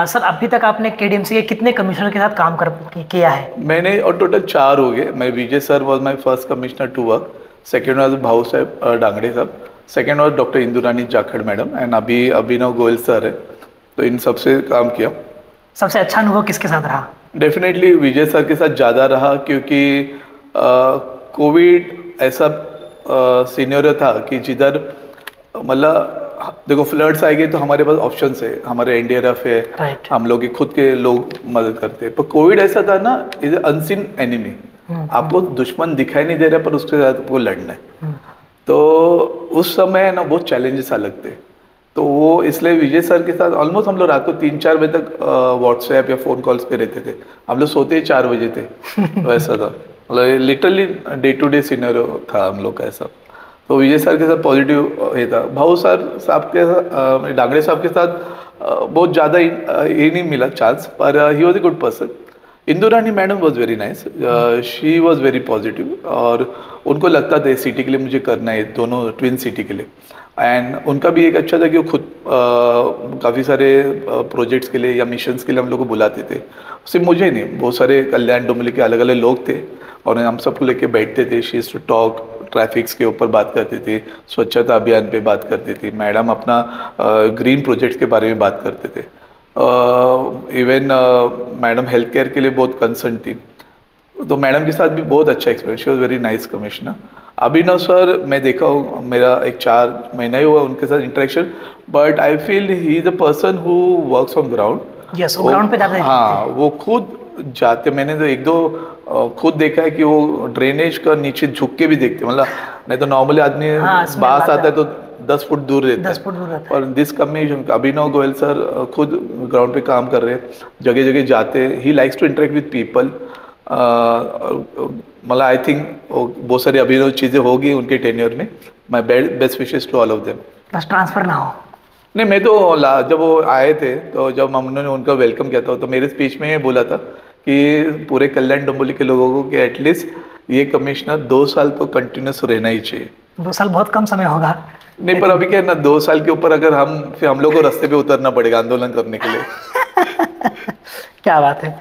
Sir अभी तक आपने केडीएमसी के कितने कमिश्नर के साथ काम किया है? मैंने और टोटल 4 हो गए। मैं Vijay sir was my first commissioner to work, second was Bhau Sahab Dangde Sahab, second was doctor Indurani Jakhar madam, and अभी अभिनव गोयल सर है। तो इन सबसे काम किया। सबसे अच्छा अनुभव किसके साथ रहा? डेफिनेटली विजय सर के साथ ज़्यादा रहा, क्योंकि कोविड ऐसा सीनियर था कि जिधर मतलब देखो फ्लड्स आएंगे तो हमारे पास ऑप्शंस है, हमारे एनडीआरएफ है, राइट। हम लोग के खुद के लोग मदद करते हैं। पर कोविड ऐसा था ना, इज अनसीन एनिमी, आपको दुश्मन दिखाई नहीं दे रहा पर उसके साथ आपको लड़ना है। तो उस समय ना बहुत चैलेंजेस अलग थे। तो वो इसलिए विजय सर के साथ ऑलमोस्ट हम लोग रात को 3-4 बजे तक व्हाट्सएप या फ़ोन कॉल्स पे रहते थे। हम लोग सोते ही 4 बजे थे। तो ऐसा था, मतलब literally day to day scenario था हम लोग का ऐसा। तो विजय सर के साथ पॉजिटिव ये था। भाऊ सर साहब के साथ, डांगड़े साहब के साथ बहुत ज़्यादा ये नहीं मिला चांस, पर he was a good person. Indurani madam was very nice, she was very positive, और उनको लगता था सिटी के लिए मुझे करना है, दोनों ट्विन सिटी के लिए। एंड उनका भी एक अच्छा था कि वो खुद काफ़ी सारे प्रोजेक्ट्स के लिए या मिशंस के लिए हम लोग को बुलाते थे। सिर्फ मुझे नहीं, बहुत सारे कल्याण डोंबिवली के अलग अलग लोग थे, और हम सबको लेके बैठते थे। She is to talk, traffics के ऊपर बात करते थे, स्वच्छता अभियान पे बात करते थे, मैडम अपना ग्रीन प्रोजेक्ट्स के बारे में बात करते थे। इवन मैडम हेल्थ केयर के लिए बहुत कंसर्न थी। तो मैडम के साथ भी बहुत अच्छा experience, she was very nice commissioner. Abhinav sir मैं देखा हूँ, मेरा एक 4 महीना ही हुआ उनके साथ interaction, but I feel he is a person who works on ground. Yes, वो ग्राउंड पे जाते हाँ, वो खुद जाते, मैंने तो 1-2 खुद देखा है कि वो ड्रेनेज का नीचे झुक के भी देखते, मतलब नहीं तो नॉर्मली आदमी हाँ, smell बास आता आता है तो 10 फुट दूर रहता 10 है। फुट दूर रहता है। और this commissioner Abhinav Goyal sir खुद ग्राउंड पे काम कर रहे हैं, जगह जगह जाते हैं। He likes to interact with people. मतलब आई थिंक बहुत सारी अभिनव चीज़ें होगी उनके टेन्योर में। My best wishes to all of them. बस ट्रांसफर ना हो। नहीं, मैं तो जब वो आए थे तो जब हमने उनका वेलकम किया था, तो मेरे स्पीच में ये बोला था कि पूरे कल्याण डोंबिवली के लोगों को कि एटलीस्ट ये कमिश्नर 2 साल तो कंटिन्यूस रहना ही चाहिए। 2 साल बहुत कम समय होगा। नहीं, पर अभी क्या है ना, 2 साल के ऊपर अगर फिर हम लोग को रास्ते पे उतरना पड़ेगा आंदोलन करने के लिए। क्या बात है।